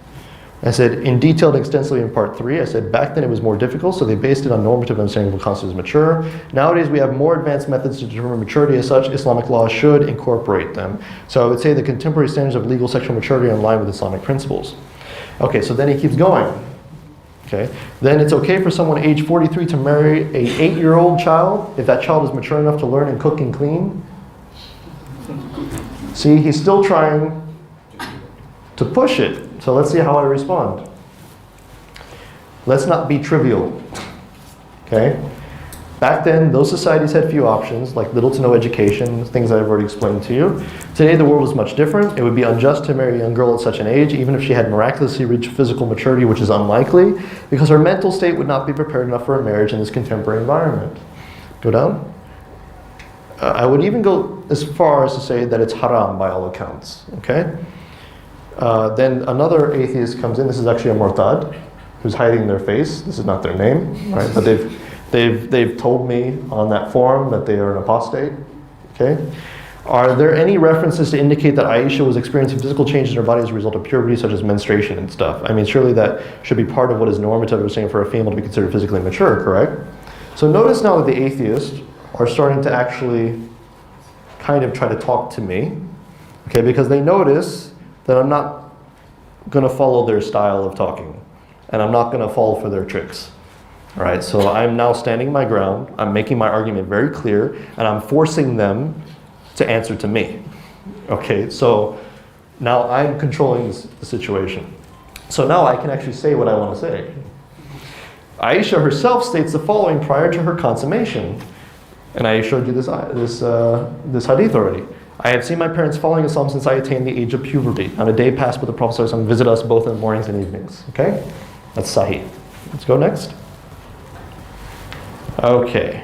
I said, in detail and extensively in part 3, I said, back then it was more difficult, so they based it on normative understanding of what constitutes mature. Nowadays we have more advanced methods to determine maturity. As such, Islamic law should incorporate them. So I would say the contemporary standards of legal sexual maturity are in line with Islamic principles. Okay, so then he keeps going. Okay, then it's okay for someone age 43 to marry an 8-year-old child if that child is mature enough to learn and cook and clean. See, he's still trying to push it. So let's see how I respond. Let's not be trivial. Okay? Back then, those societies had few options, like little to no education, things I've already explained to you. Today, the world is much different. It would be unjust to marry a young girl at such an age, even if she had miraculously reached physical maturity, which is unlikely, because her mental state would not be prepared enough for a marriage in this contemporary environment. Go down. I would even go as far as to say that it's haram by all accounts. Okay? Then another atheist comes in. This is actually a murtad who's hiding their face. This is not their name, right? But they've told me on that forum that they are an apostate. Okay? Are there any references to indicate that Aisha was experiencing physical changes in her body as a result of puberty, such as menstruation and stuff? I mean, surely that should be part of what is normative or saying for a female to be considered physically mature, correct? So notice now that the atheists are starting to actually kind of try to talk to me, okay? Because they notice that I'm not going to follow their style of talking, and I'm not going to fall for their tricks. All right, so I'm now standing my ground, I'm making my argument very clear, and I'm forcing them to answer to me. Okay, so now I'm controlling the situation. So now I can actually say what I want to say. Aisha herself states the following prior to her consummation, and I showed you this hadith already. I have seen my parents following Islam since I attained the age of puberty. On a day passed with the Prophet ﷺ visit us both in the mornings and evenings. Okay? That's Sahih. Let's go next. Okay.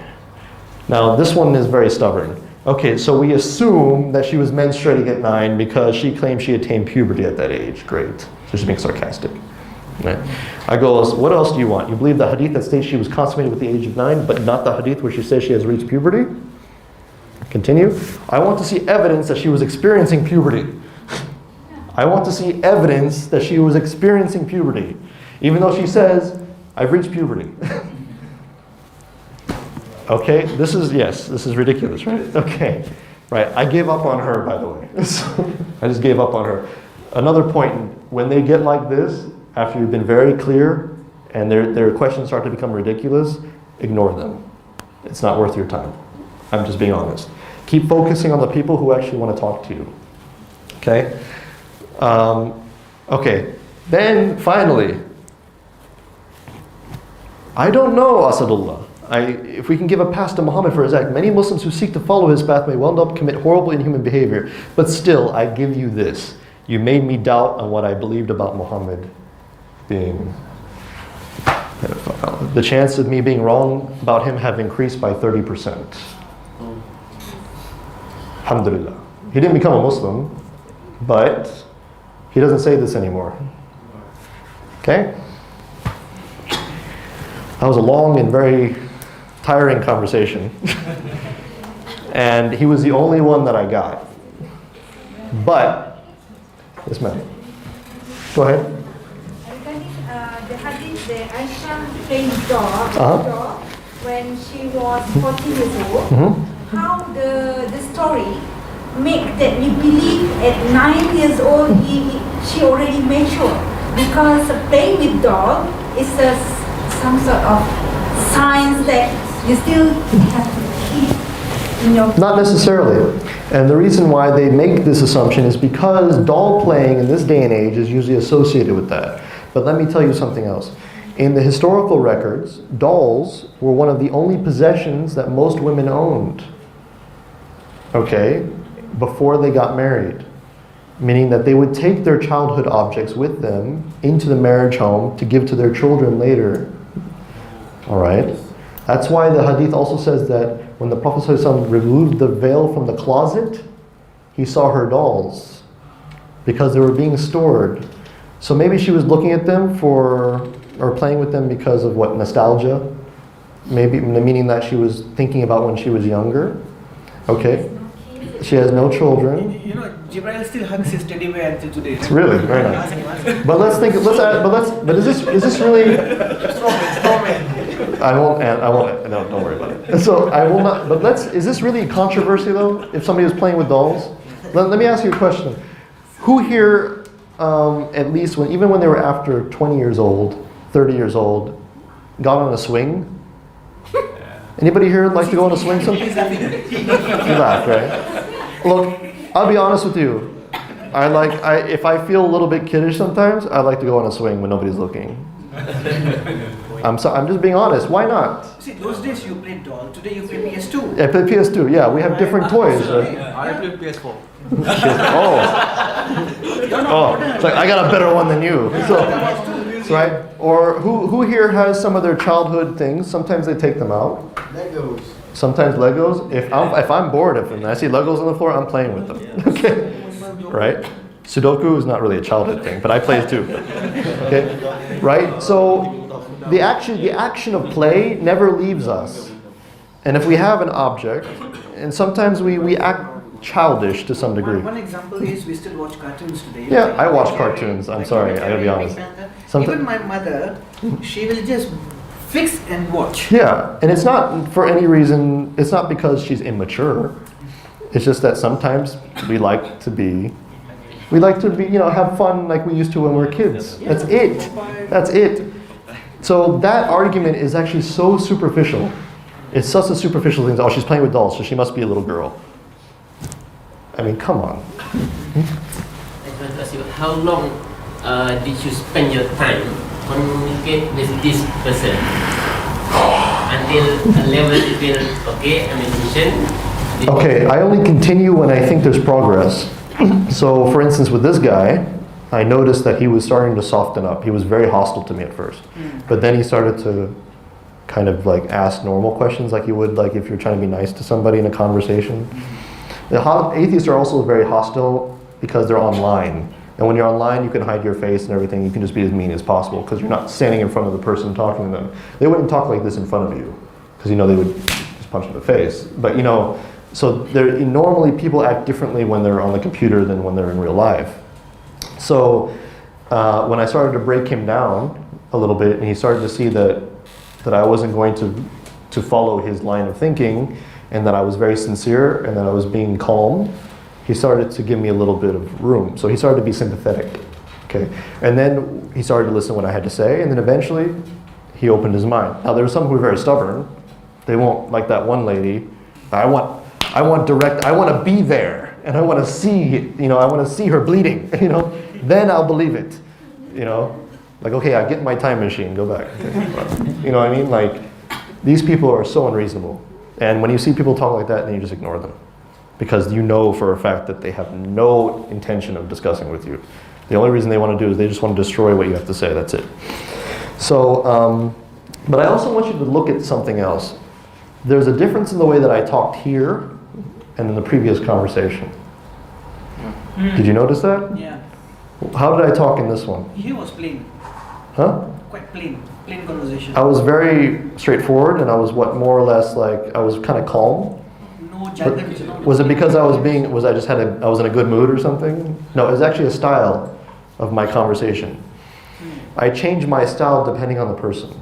Now this one is very stubborn. Okay, so we assume that she was menstruating at 9 because she claimed she attained puberty at that age. Great. So she's being sarcastic. Right. I go, what else do you want? You believe the hadith that states she was consummated with the age of 9, but not the hadith where she says she has reached puberty? Continue. I want to see evidence that she was experiencing puberty. I want to see evidence that she was experiencing puberty, even though she says, I've reached puberty. Okay, this is ridiculous, right? Okay, right, I gave up on her, by the way. I just gave up on her. Another point, when they get like this, after you've been very clear, and their questions start to become ridiculous, ignore them. It's not worth your time. I'm just being honest. Keep focusing on the people who actually want to talk to you. Okay? Okay, then finally, I don't know Asadullah. If we can give a pass to Muhammad for his act, many Muslims who seek to follow his path may well up commit horrible inhuman behavior. But still, I give you this. You made me doubt on what I believed about Muhammad being pedophile. The chance of me being wrong about him have increased by 30%. Alhamdulillah. He didn't become a Muslim, but he doesn't say this anymore. Okay? That was a long and very tiring conversation. And he was the only one that I got. But, yes ma'am. Go ahead. The hadith, the Aisha trained dog when she was 14 years old. How the story make that we believe at 9 years old she already matured, because playing with dog is some sort of science that you still have to keep in your... Not necessarily. And the reason why they make this assumption is because doll playing in this day and age is usually associated with that. But let me tell you something else. In the historical records, dolls were one of the only possessions that most women owned. Okay? Before they got married. Meaning that they would take their childhood objects with them into the marriage home to give to their children later. Alright? That's why the hadith also says that when the Prophet ﷺ removed the veil from the closet, he saw her dolls. Because they were being stored. So maybe she was looking at them or playing with them because of what, nostalgia? Maybe, meaning that she was thinking about when she was younger. Okay? She has no children. You know, Jibril still hugs his teddy bear until today. Right? Really? Very nice. But let's think, but is this really... I won't, no, don't worry about it. So I will not, but is this really a controversy though? If somebody was playing with dolls? Let me ask you a question. Who here, at least even when they were after 20 years old, 30 years old, got on a swing? Anybody here like to go on a swing sometime? You laugh, right? Look, I'll be honest with you. If I feel a little bit kiddish sometimes, I like to go on a swing when nobody's looking. I'm just being honest. Why not? See, those days you played doll. Today you play PS2. Yeah, play PS2. Yeah, we have different toys. I play PS4. It's like I got a better one than you. So, right? Or who here has some of their childhood things? Sometimes they take them out. Legos. Sometimes Legos. If I'm bored of them and I see Legos on the floor, I'm playing with them. Okay, right? Sudoku is not really a childhood thing, but I play it too. Okay, right? So the action of play never leaves us. And if we have an object, and sometimes we act childish to some degree. One example is we still watch cartoons today. Yeah, I watch cartoons. I'm sorry, I gotta be honest. Even my mother, she will just fix and watch. Yeah, and it's not for any reason. It's not because she's immature. It's just that sometimes we like to be, have fun like we used to when we were kids. That's it. That's it. So that argument is actually so superficial. It's such a superficial thing. Oh, she's playing with dolls, so she must be a little girl. I mean, come on. I want to ask you, how long did you spend your time communicate with this person? Until a level you feel okay, ammunition? Okay, I only continue when I think there's progress. So, for instance, with this guy, I noticed that he was starting to soften up. He was very hostile to me at first. But then he started to kind of like ask normal questions like you would like if you're trying to be nice to somebody in a conversation. The atheists are also very hostile because they're online. And when you're online, you can hide your face and everything. You can just be as mean as possible because you're not standing in front of the person talking to them. They wouldn't talk like this in front of you because they would just punch in the face. But so normally people act differently when they're on the computer than when they're in real life. So when I started to break him down a little bit and he started to see that I wasn't going to follow his line of thinking and that I was very sincere and that I was being calm, he started to give me a little bit of room. So he started to be sympathetic. Okay, and then he started to listen to what I had to say, and then eventually he opened his mind. Now there were some who were very stubborn. They won't, like that one lady. I want direct. I want to be there, and I want to see. I want to see her bleeding. Then I'll believe it. Like okay, I get my time machine. Go back. Okay. You know what I mean? Like these people are so unreasonable, and when you see people talk like that, then you just ignore them. Because you know for a fact that they have no intention of discussing with you. The only reason they want to do is they just want to destroy what you have to say, that's it. So, but I also want you to look at something else. There's a difference in the way that I talked here and in the previous conversation. Did you notice that? Yeah. How did I talk in this one? He was plain. Huh? Quite plain conversation. I was very straightforward and I was more or less like, I was kind of calm. No jargon. Was it because I was in a good mood or something? No, it was actually a style of my conversation. I change my style depending on the person.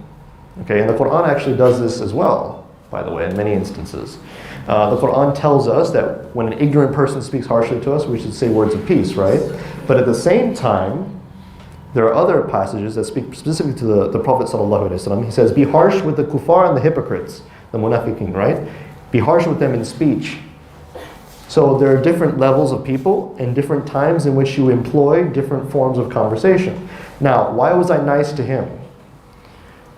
Okay, and the Quran actually does this as well, by the way, in many instances. The Quran tells us that when an ignorant person speaks harshly to us, we should say words of peace, right? But at the same time, there are other passages that speak specifically to the Prophet ﷺ. He says, be harsh with the kuffar and the hypocrites, the munafiqeen, right? Be harsh with them in speech. So there are different levels of people and different times in which you employ different forms of conversation. Now, why was I nice to him?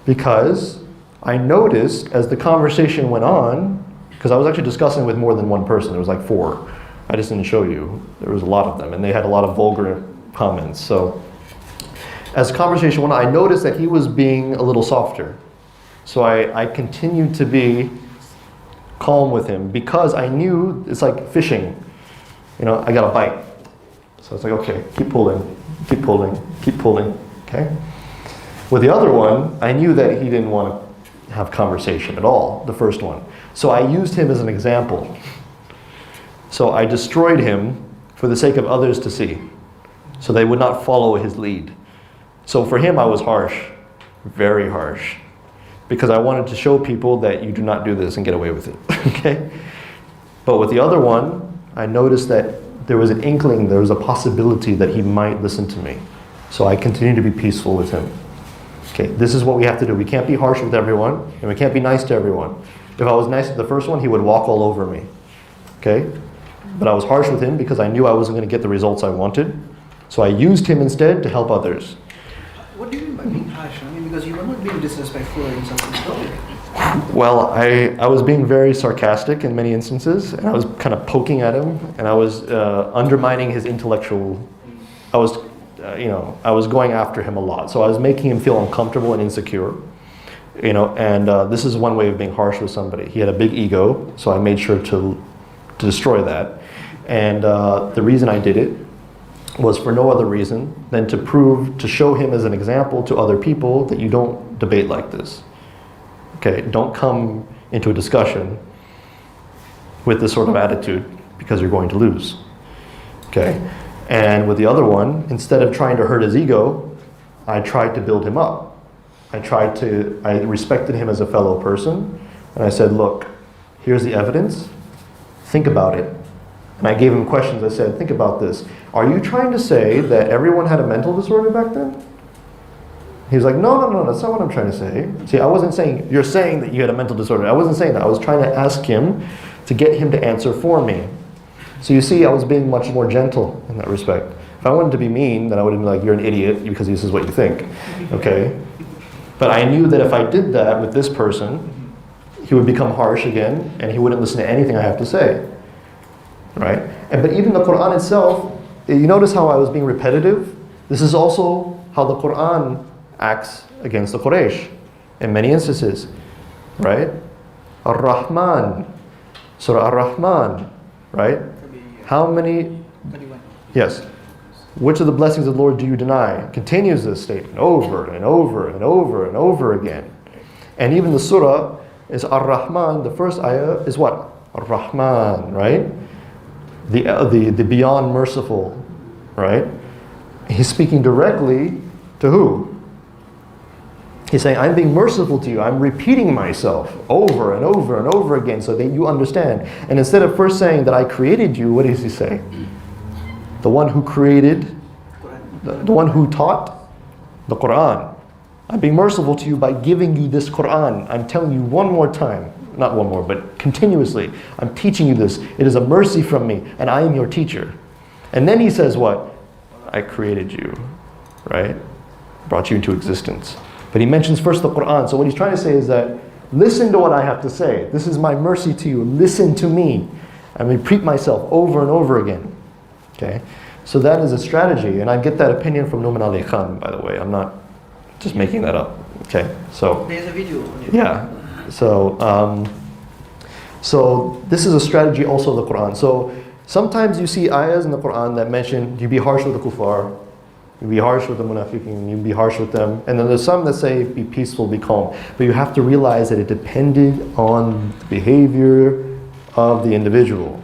because I noticed as the conversation went on, because I was actually discussing with more than one person, there was like 4. I just didn't show you. There was a lot of them, and they had a lot of vulgar comments. So as the conversation went on, I noticed that he was being a little softer. So I continued to be calm with him because I knew it's like fishing. You know, I got a bite. So it's like, okay, keep pulling, keep pulling, keep pulling, okay? With the other one, I knew that he didn't want to have conversation at all, the first one. So I used him as an example. So I destroyed him for the sake of others to see, so they would not follow his lead. So for him, I was harsh, very harsh, because I wanted to show people that you do not do this and get away with it, okay? But with the other one, I noticed that there was an inkling, there was a possibility that he might listen to me. So I continued to be peaceful with him. Okay, this is what we have to do. We can't be harsh with everyone, and we can't be nice to everyone. If I was nice to the first one, he would walk all over me. Okay? But I was harsh with him because I knew I wasn't going to get the results I wanted. So I used him instead to help others. What do you mean by being harsh? I mean, because you were not being disrespectful in some topic. Well, I was being very sarcastic in many instances, and I was kind of poking at him, and I was undermining his intellectual. I was going after him a lot. So I was making him feel uncomfortable and insecure. You know, and this is one way of being harsh with somebody. He had a big ego, so I made sure to destroy that. And the reason I did it was for no other reason than to show him as an example to other people that you don't debate like this. Okay, don't come into a discussion with this sort of attitude because you're going to lose. Okay, and with the other one, instead of trying to hurt his ego, I tried to build him up. I respected him as a fellow person, and I said, look, here's the evidence, think about it. And I gave him questions. I said, think about this. Are you trying to say that everyone had a mental disorder back then? He was like, no, that's not what I'm trying to say. See, I wasn't saying, you're saying that you had a mental disorder. I wasn't saying that. I was trying to ask him to get him to answer for me. So you see, I was being much more gentle in that respect. If I wanted to be mean, then I would have been like, you're an idiot because this is what you think. Okay? But I knew that if I did that with this person, he would become harsh again, and he wouldn't listen to anything I have to say. Right? But even the Quran itself, you notice how I was being repetitive? This is also how the Quran acts against the Quraysh in many instances. Right? Ar-Rahman. Surah Ar-Rahman. Right? How many? 31. Yes. Which of the blessings of the Lord do you deny? Continues this statement over and over and over and over again. And even the surah is Ar-Rahman. The first ayah is what? Ar-Rahman, right? The beyond merciful, right? He's speaking directly to who? He's saying, I'm being merciful to you. I'm repeating myself over and over and over again so that you understand. And instead of first saying that I created you, what does he say? The one who created, the one who taught the Quran. I'm being merciful to you by giving you this Quran. I'm telling you one more time, not one more, but continuously, I'm teaching you this. It is a mercy from me, and I am your teacher. And then he says what? I created you, right? Brought you into existence. But he mentions first the Quran. So what he's trying to say is that, listen to what I have to say. This is my mercy to you. Listen to me. I repeat myself over and over again. Okay, so that is a strategy, and I get that opinion from Nouman Ali Khan, by the way. I'm not just making that up. Okay, so There's a video on it. yeah, so this is a strategy also of the Quran. So sometimes you see ayahs in the Quran that mention you be harsh with the kuffar, you be harsh with the munafiqeen, you be harsh with them, and then there's some that say be peaceful, be calm. But you have to realize that it depended on the behavior of the individual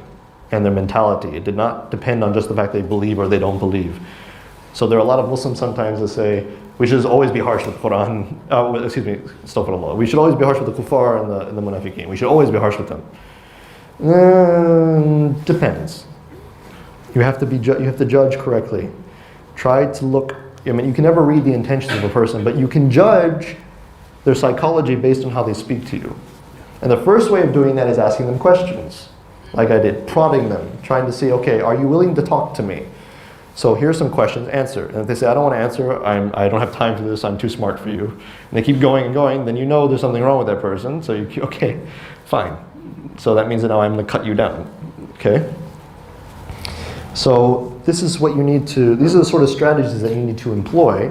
and their mentality. It did not depend on just the fact they believe or they don't believe. So there are a lot of Muslims sometimes that say, we should always be harsh with the Quran, astaghfirullah. We should always be harsh with the kuffar and the munafiqeen. We should always be harsh with them. Depends. You have to judge correctly. Try to look, I mean, you can never read the intentions of a person, but you can judge their psychology based on how they speak to you. And the first way of doing that is asking them questions. Like I did, prodding them, trying to see, okay, are you willing to talk to me? So here's some questions, answer. And if they say, I don't want to answer, I don't have time for this, I'm too smart for you. And they keep going and going, then you know there's something wrong with that person. So you, okay, fine. So that means that now I'm going to cut you down, okay? So this is what you need to, these are the sort of strategies that you need to employ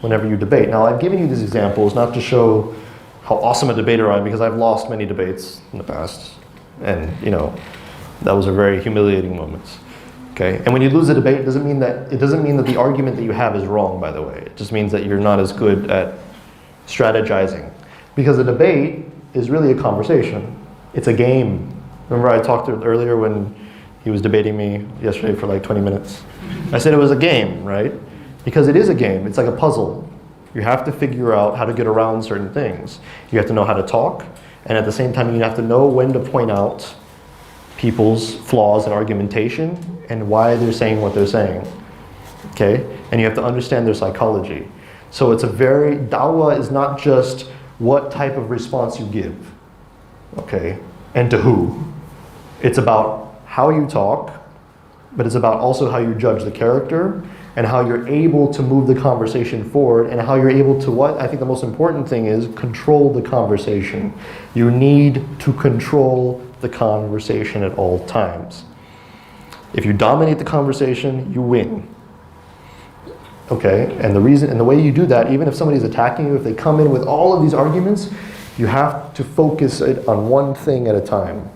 whenever you debate. Now I've given you these examples not to show how awesome a debater I am, because I've lost many debates in the past. And you know, that was a very humiliating moment. Okay? And when you lose a debate, it doesn't mean that the argument that you have is wrong, by the way. It just means that you're not as good at strategizing. Because a debate is really a conversation. It's a game. Remember I talked earlier when he was debating me yesterday for like 20 minutes. I said it was a game, right? Because it is a game. It's like a puzzle. You have to figure out how to get around certain things. You have to know how to talk, and at the same time you have to know when to point out people's flaws in argumentation and why they're saying what they're saying. Okay? And you have to understand their psychology. So it's a very, dawah is not just what type of response you give. Okay? And to who. It's about how you talk, but it's about also how you judge the character and how you're able to move the conversation forward and how you're able to what? I think the most important thing is control the conversation. You need to control the conversation at all times. If you dominate the conversation, you win. Okay? And the reason and the way you do that, even if somebody's attacking you, if they come in with all of these arguments, you have to focus it on one thing at a time.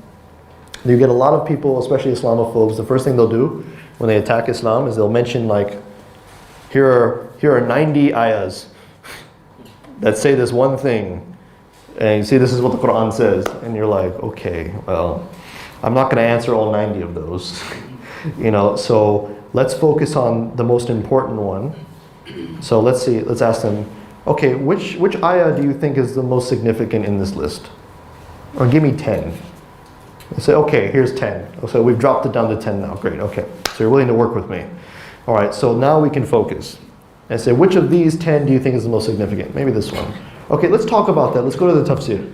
You get a lot of people, especially Islamophobes, the first thing they'll do when they attack Islam is they'll mention like, here are 90 ayahs that say this one thing, and you see this is what the Quran says, and you're like, okay, well, I'm not going to answer all 90 of those. You know, so let's focus on the most important one. So let's ask them, okay, which ayah do you think is the most significant in this list? Or give me 10. They say, okay, here's 10. So we've dropped it down to 10 now. Great, okay. So you're willing to work with me. All right, so now we can focus. And say, which of these 10 do you think is the most significant? Maybe this one. Okay, let's talk about that. Let's go to the tafsir.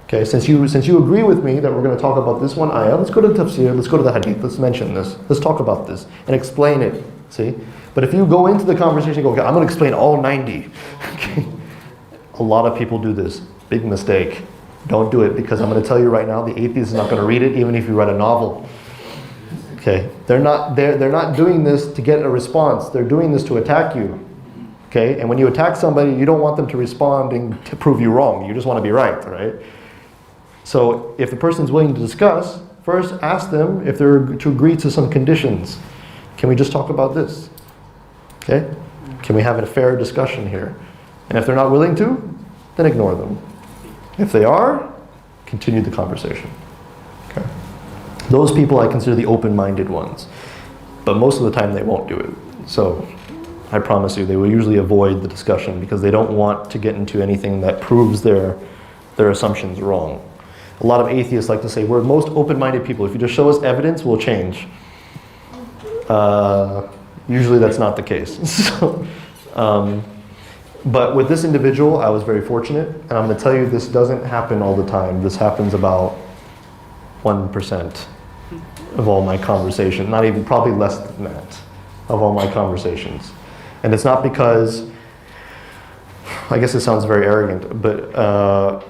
Okay, since you agree with me that we're going to talk about this one ayah, let's go to the tafsir, let's go to the hadith, let's mention this. Let's talk about this and explain it, see? But if you go into the conversation and go, okay, I'm going to explain all 90. Okay. A lot of people do this. Big mistake. Don't do it, because I'm going to tell you right now, the atheist is not going to read it even if you read a novel. Okay, they're not doing this to get a response. They're doing this to attack you. Okay, and when you attack somebody, you don't want them to respond and to prove you wrong. You just want to be right, right? So if the person's willing to discuss, first ask them if they're to agree to some conditions. Can we just talk about this? Okay, can we have a fair discussion here? And if they're not willing to, then ignore them. If they are, continue the conversation. Okay. Those people I consider the open-minded ones. But most of the time they won't do it. So I promise you they will usually avoid the discussion because they don't want to get into anything that proves their assumptions wrong. A lot of atheists like to say, we're most open-minded people. If you just show us evidence, we'll change. Usually that's not the case. So, but with this individual, I was very fortunate. And I'm going to tell you, this doesn't happen all the time. This happens about 1% of all my conversation. Not even, probably less than that, of all my conversations. And it's not because, I guess it sounds very arrogant, but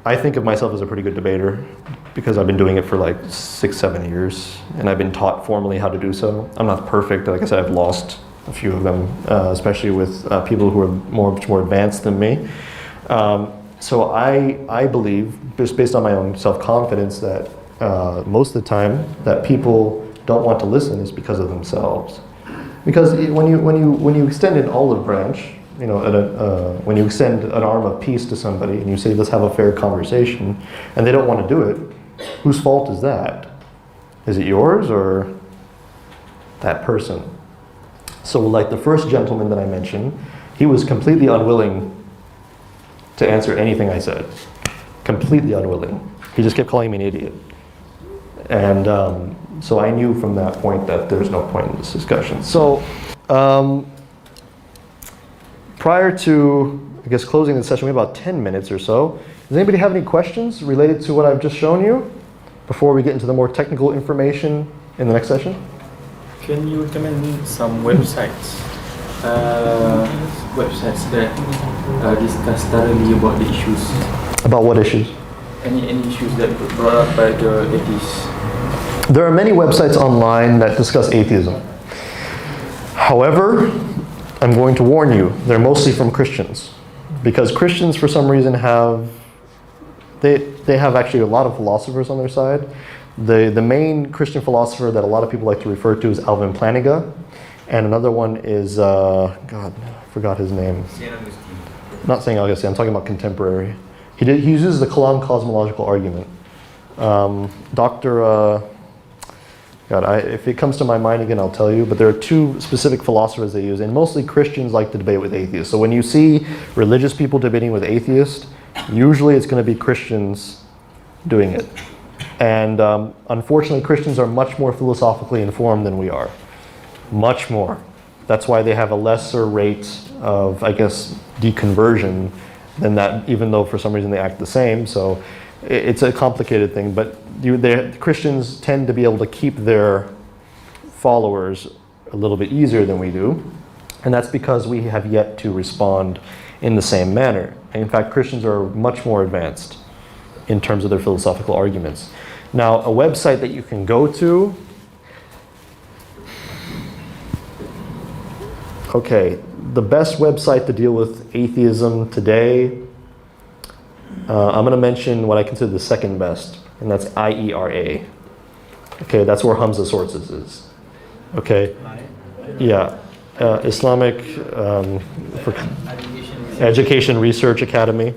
I think of myself as a pretty good debater because I've been doing it for like 6-7 years, and I've been taught formally how to do so. I'm not perfect. Like I said, I've lost a few of them, especially with people who are much more advanced than me. So I believe, just based on my own self-confidence, that most of the time that people don't want to listen is because of themselves. Because when you extend an olive branch, you know, when you extend an arm of peace to somebody and you say, let's have a fair conversation, and they don't want to do it, whose fault is that? Is it yours or that person? So like the first gentleman that I mentioned, he was completely unwilling to answer anything I said. Completely unwilling. He just kept calling me an idiot. And so I knew from that point that there's no point in this discussion. So prior to, I guess, closing the session, we have about 10 minutes or so. Does anybody have any questions related to what I've just shown you before we get into the more technical information in the next session? Can you recommend me some websites? Websites that discuss thoroughly about the issues. About what issues? Any issues that brought up by the atheists. There are many websites online that discuss atheism. However, I'm going to warn you, they're mostly from Christians. Because Christians, for some reason, they have actually a lot of philosophers on their side. The main Christian philosopher that a lot of people like to refer to is Alvin Plantinga. And another one is, God, I forgot his name. Not St. Augustine, I'm talking about contemporary. He uses the Kalam cosmological argument. If it comes to my mind again, I'll tell you. But there are two specific philosophers they use, and mostly Christians like to debate with atheists. So when you see religious people debating with atheists, usually it's going to be Christians doing it. And unfortunately, Christians are much more philosophically informed than we are. Much more. That's why they have a lesser rate of, I guess, deconversion than that, even though for some reason they act the same. So it's a complicated thing, but Christians tend to be able to keep their followers a little bit easier than we do. And that's because we have yet to respond in the same manner. And in fact, Christians are much more advanced in terms of their philosophical arguments. Now, a website that you can go to, okay, the best website to deal with atheism today, I'm going to mention what I consider the second best, and that's IERA. Okay, that's where Hamza Sources is. Okay, yeah, Islamic Education Research Academy.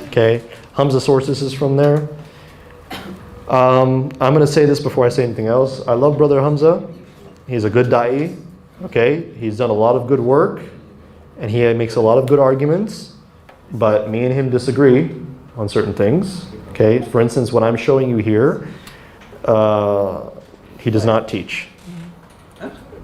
Okay, Hamza Sources is from there. I'm going to say this before I say anything else. I love Brother Hamza. He's a good da'i. Okay, he's done a lot of good work, and he makes a lot of good arguments, but me and him disagree on certain things. Okay, for instance, what I'm showing you here, he does not teach.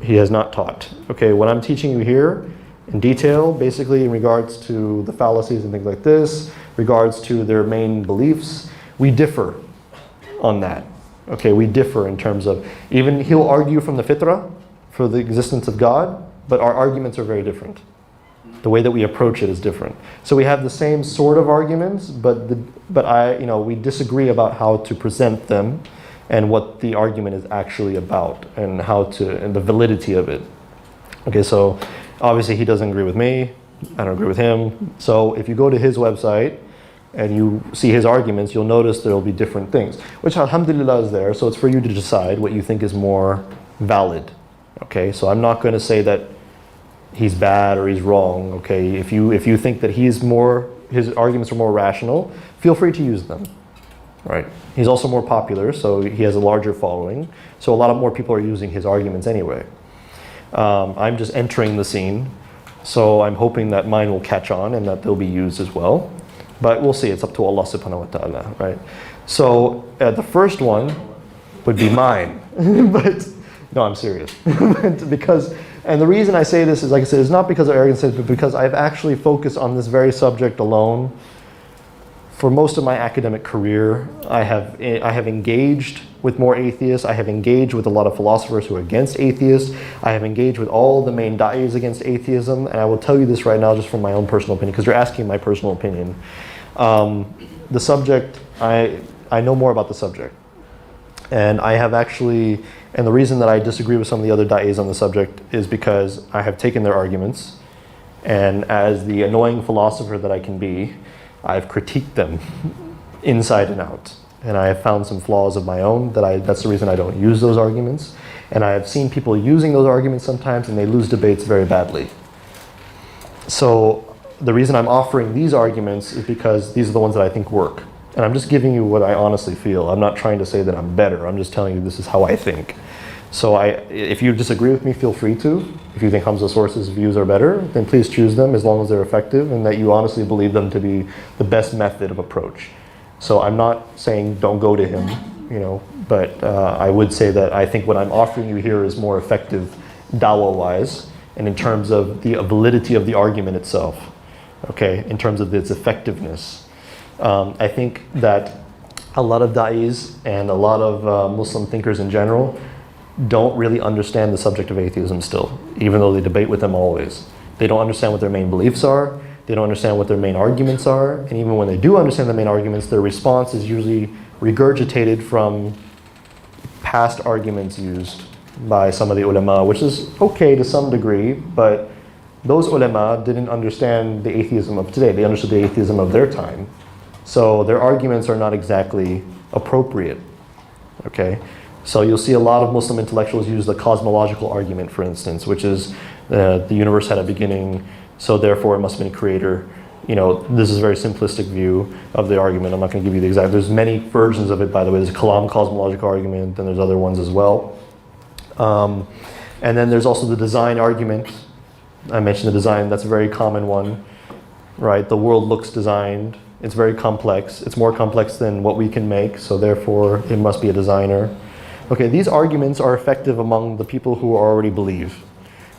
He has not taught. Okay, what I'm teaching you here in detail, basically in regards to the fallacies and things like this, regards to their main beliefs, we differ on that. Okay, we differ in terms of, even he'll argue from the fitrah, for the existence of God, but our arguments are very different. The way that we approach it is different. So we have the same sort of arguments, but we disagree about how to present them and what the argument is actually about and and the validity of it. Okay, so obviously he doesn't agree with me, I don't agree with him. So if you go to his website and you see his arguments, you'll notice there'll be different things, which alhamdulillah is there, so it's for you to decide what you think is more valid. Okay, so I'm not going to say that he's bad or he's wrong. Okay, if you think that his arguments are more rational, feel free to use them. Right? He's also more popular, so he has a larger following. So a lot more people are using his arguments anyway. I'm just entering the scene, so I'm hoping that mine will catch on and that they'll be used as well. But we'll see. It's up to Allah subhanahu wa ta'ala, right? So the first one would be mine, but. No, I'm serious. And the reason I say this is, like I said, it's not because of arrogance, but because I've actually focused on this very subject alone for most of my academic career. I have engaged with more atheists. I have engaged with a lot of philosophers who are against atheists. I have engaged with all the main da'is against atheism. And I will tell you this right now just from my own personal opinion, because you're asking my personal opinion. The subject, I know more about the subject. And I have actually, and the reason that I disagree with some of the other da'is on the subject is because I have taken their arguments, and as the annoying philosopher that I can be, I've critiqued them inside and out. And I have found some flaws of my own that's the reason I don't use those arguments. And I have seen people using those arguments sometimes, and they lose debates very badly. So the reason I'm offering these arguments is because these are the ones that I think work. And I'm just giving you what I honestly feel. I'm not trying to say that I'm better. I'm just telling you this is how I think. So if you disagree with me, feel free to. If you think Hamza Source's views are better, then please choose them as long as they're effective and that you honestly believe them to be the best method of approach. So I'm not saying don't go to him, but I would say that I think what I'm offering you here is more effective dawah-wise and in terms of the validity of the argument itself, okay, in terms of its effectiveness. I think that a lot of da'is and a lot of Muslim thinkers in general don't really understand the subject of atheism still, even though they debate with them always. They don't understand what their main beliefs are, they don't understand what their main arguments are, and even when they do understand the main arguments, their response is usually regurgitated from past arguments used by some of the ulama, which is okay to some degree, but those ulama didn't understand the atheism of today. They understood the atheism of their time. So their arguments are not exactly appropriate. Okay? So you'll see a lot of Muslim intellectuals use the cosmological argument, for instance, which is the universe had a beginning, so therefore it must have been a creator. You know, this is a very simplistic view of the argument. I'm not going to give you the exact. There's many versions of it, by the way. There's a Kalam cosmological argument, and there's other ones as well. And then there's also the design argument. I mentioned the design. That's a very common one, right? The world looks designed. It's very complex. It's more complex than what we can make, so therefore it must be a designer. Okay, these arguments are effective among the people who already believe.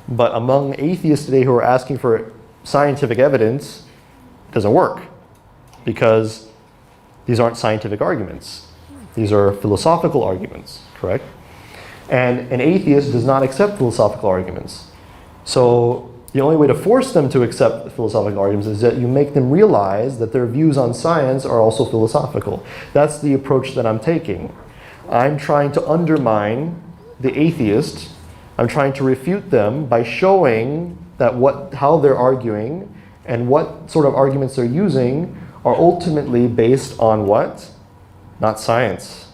But among atheists today who are asking for scientific evidence, it doesn't work, because these aren't scientific arguments. These are philosophical arguments, correct? And an atheist does not accept philosophical arguments. So the only way to force them to accept philosophical arguments is that you make them realize that their views on science are also philosophical. That's the approach that I'm taking. I'm trying to undermine the atheist. I'm trying to refute them by showing that how they're arguing and what sort of arguments they're using are ultimately based on what? Not science,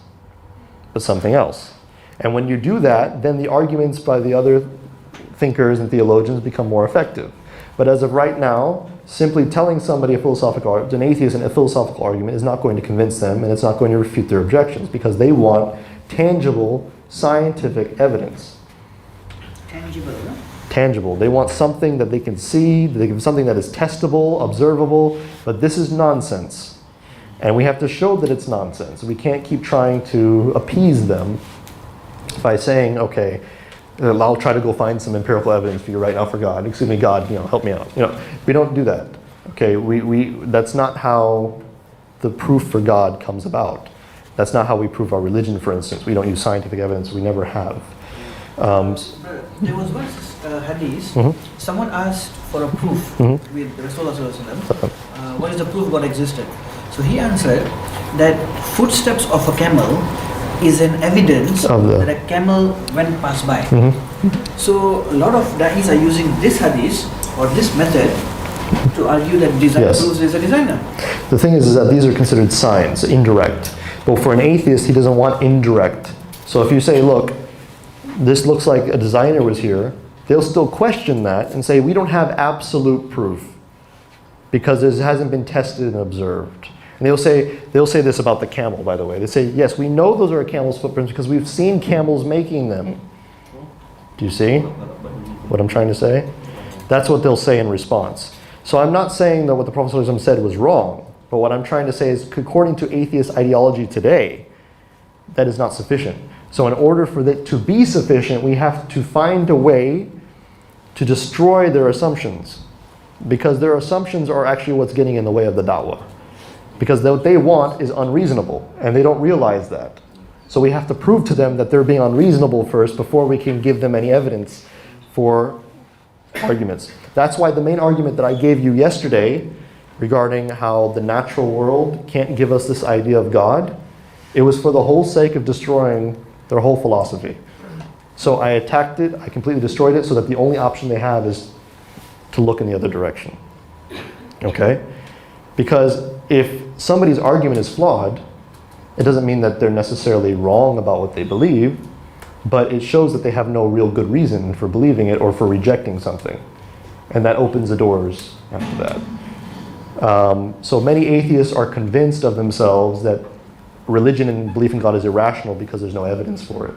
but something else. And when you do that, then the arguments by the other thinkers and theologians become more effective. But as of right now, simply telling somebody an atheist a philosophical argument is not going to convince them, and it's not going to refute their objections, because they want tangible scientific evidence. Tangible, no? Tangible. They want something that they can see, something that is testable, observable, but this is nonsense. And we have to show that it's nonsense. We can't keep trying to appease them by saying, okay, I'll try to go find some empirical evidence for you right now for God. Excuse me, God, help me out. We don't do that. Okay, that's not how the proof for God comes about. That's not how we prove our religion, for instance. We don't use scientific evidence. We never have. There was once hadith. Someone asked for a proof with Rasulullah Sallallahu Alaihi Wasallam. What is the proof God existed? So he answered that footsteps of a camel is an evidence that a camel went past by. So a lot of da'is are using this hadith or this method to argue that design proves there's a designer. The thing is that these are considered signs, indirect. But for an atheist, he doesn't want indirect. So if you say, look, this looks like a designer was here, they'll still question that and say, we don't have absolute proof because it hasn't been tested and observed. And they'll say this about the camel, by the way. They say, yes, we know those are a camel's footprints because we've seen camels making them. Do you see what I'm trying to say? That's what they'll say in response. So I'm not saying that what the Prophet ﷺ said was wrong, but what I'm trying to say is, according to atheist ideology today, that is not sufficient. So in order for it to be sufficient, we have to find a way to destroy their assumptions, because their assumptions are actually what's getting in the way of the da'wah. Because what they want is unreasonable, and they don't realize that. So we have to prove to them that they're being unreasonable first before we can give them any evidence for arguments. That's why the main argument that I gave you yesterday regarding how the natural world can't give us this idea of God, it was for the whole sake of destroying their whole philosophy. So I attacked it, I completely destroyed it, so that the only option they have is to look in the other direction. Okay? Because if somebody's argument is flawed, it doesn't mean that they're necessarily wrong about what they believe, but it shows that they have no real good reason for believing it or for rejecting something. And that opens the doors after that. So many atheists are convinced of themselves that religion and belief in God is irrational because there's no evidence for it.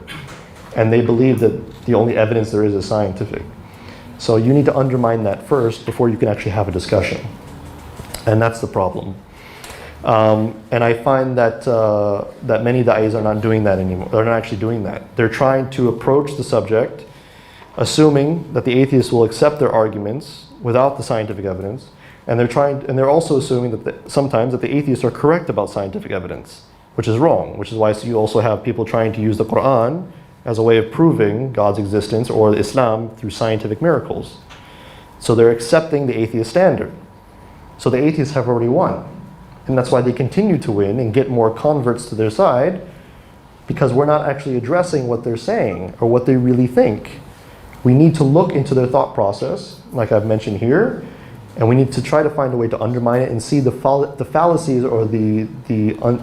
And they believe that the only evidence there is scientific. So you need to undermine that first before you can actually have a discussion. And that's the problem. And I find that that many da'is are not doing that anymore. They're not actually doing that. They're trying to approach the subject assuming that the atheists will accept their arguments without the scientific evidence, and they're also assuming that sometimes that the atheists are correct about scientific evidence, which is wrong, which is why you also have people trying to use the Quran as a way of proving God's existence or Islam through scientific miracles. So they're accepting the atheist standard. So the atheists have already won. And that's why they continue to win and get more converts to their side, because we're not actually addressing what they're saying or what they really think. We need to look into their thought process, like I've mentioned here, and we need to try to find a way to undermine it and see the fallacies or the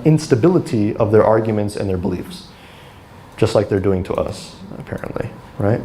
instability of their arguments and their beliefs, just like they're doing to us, apparently, right?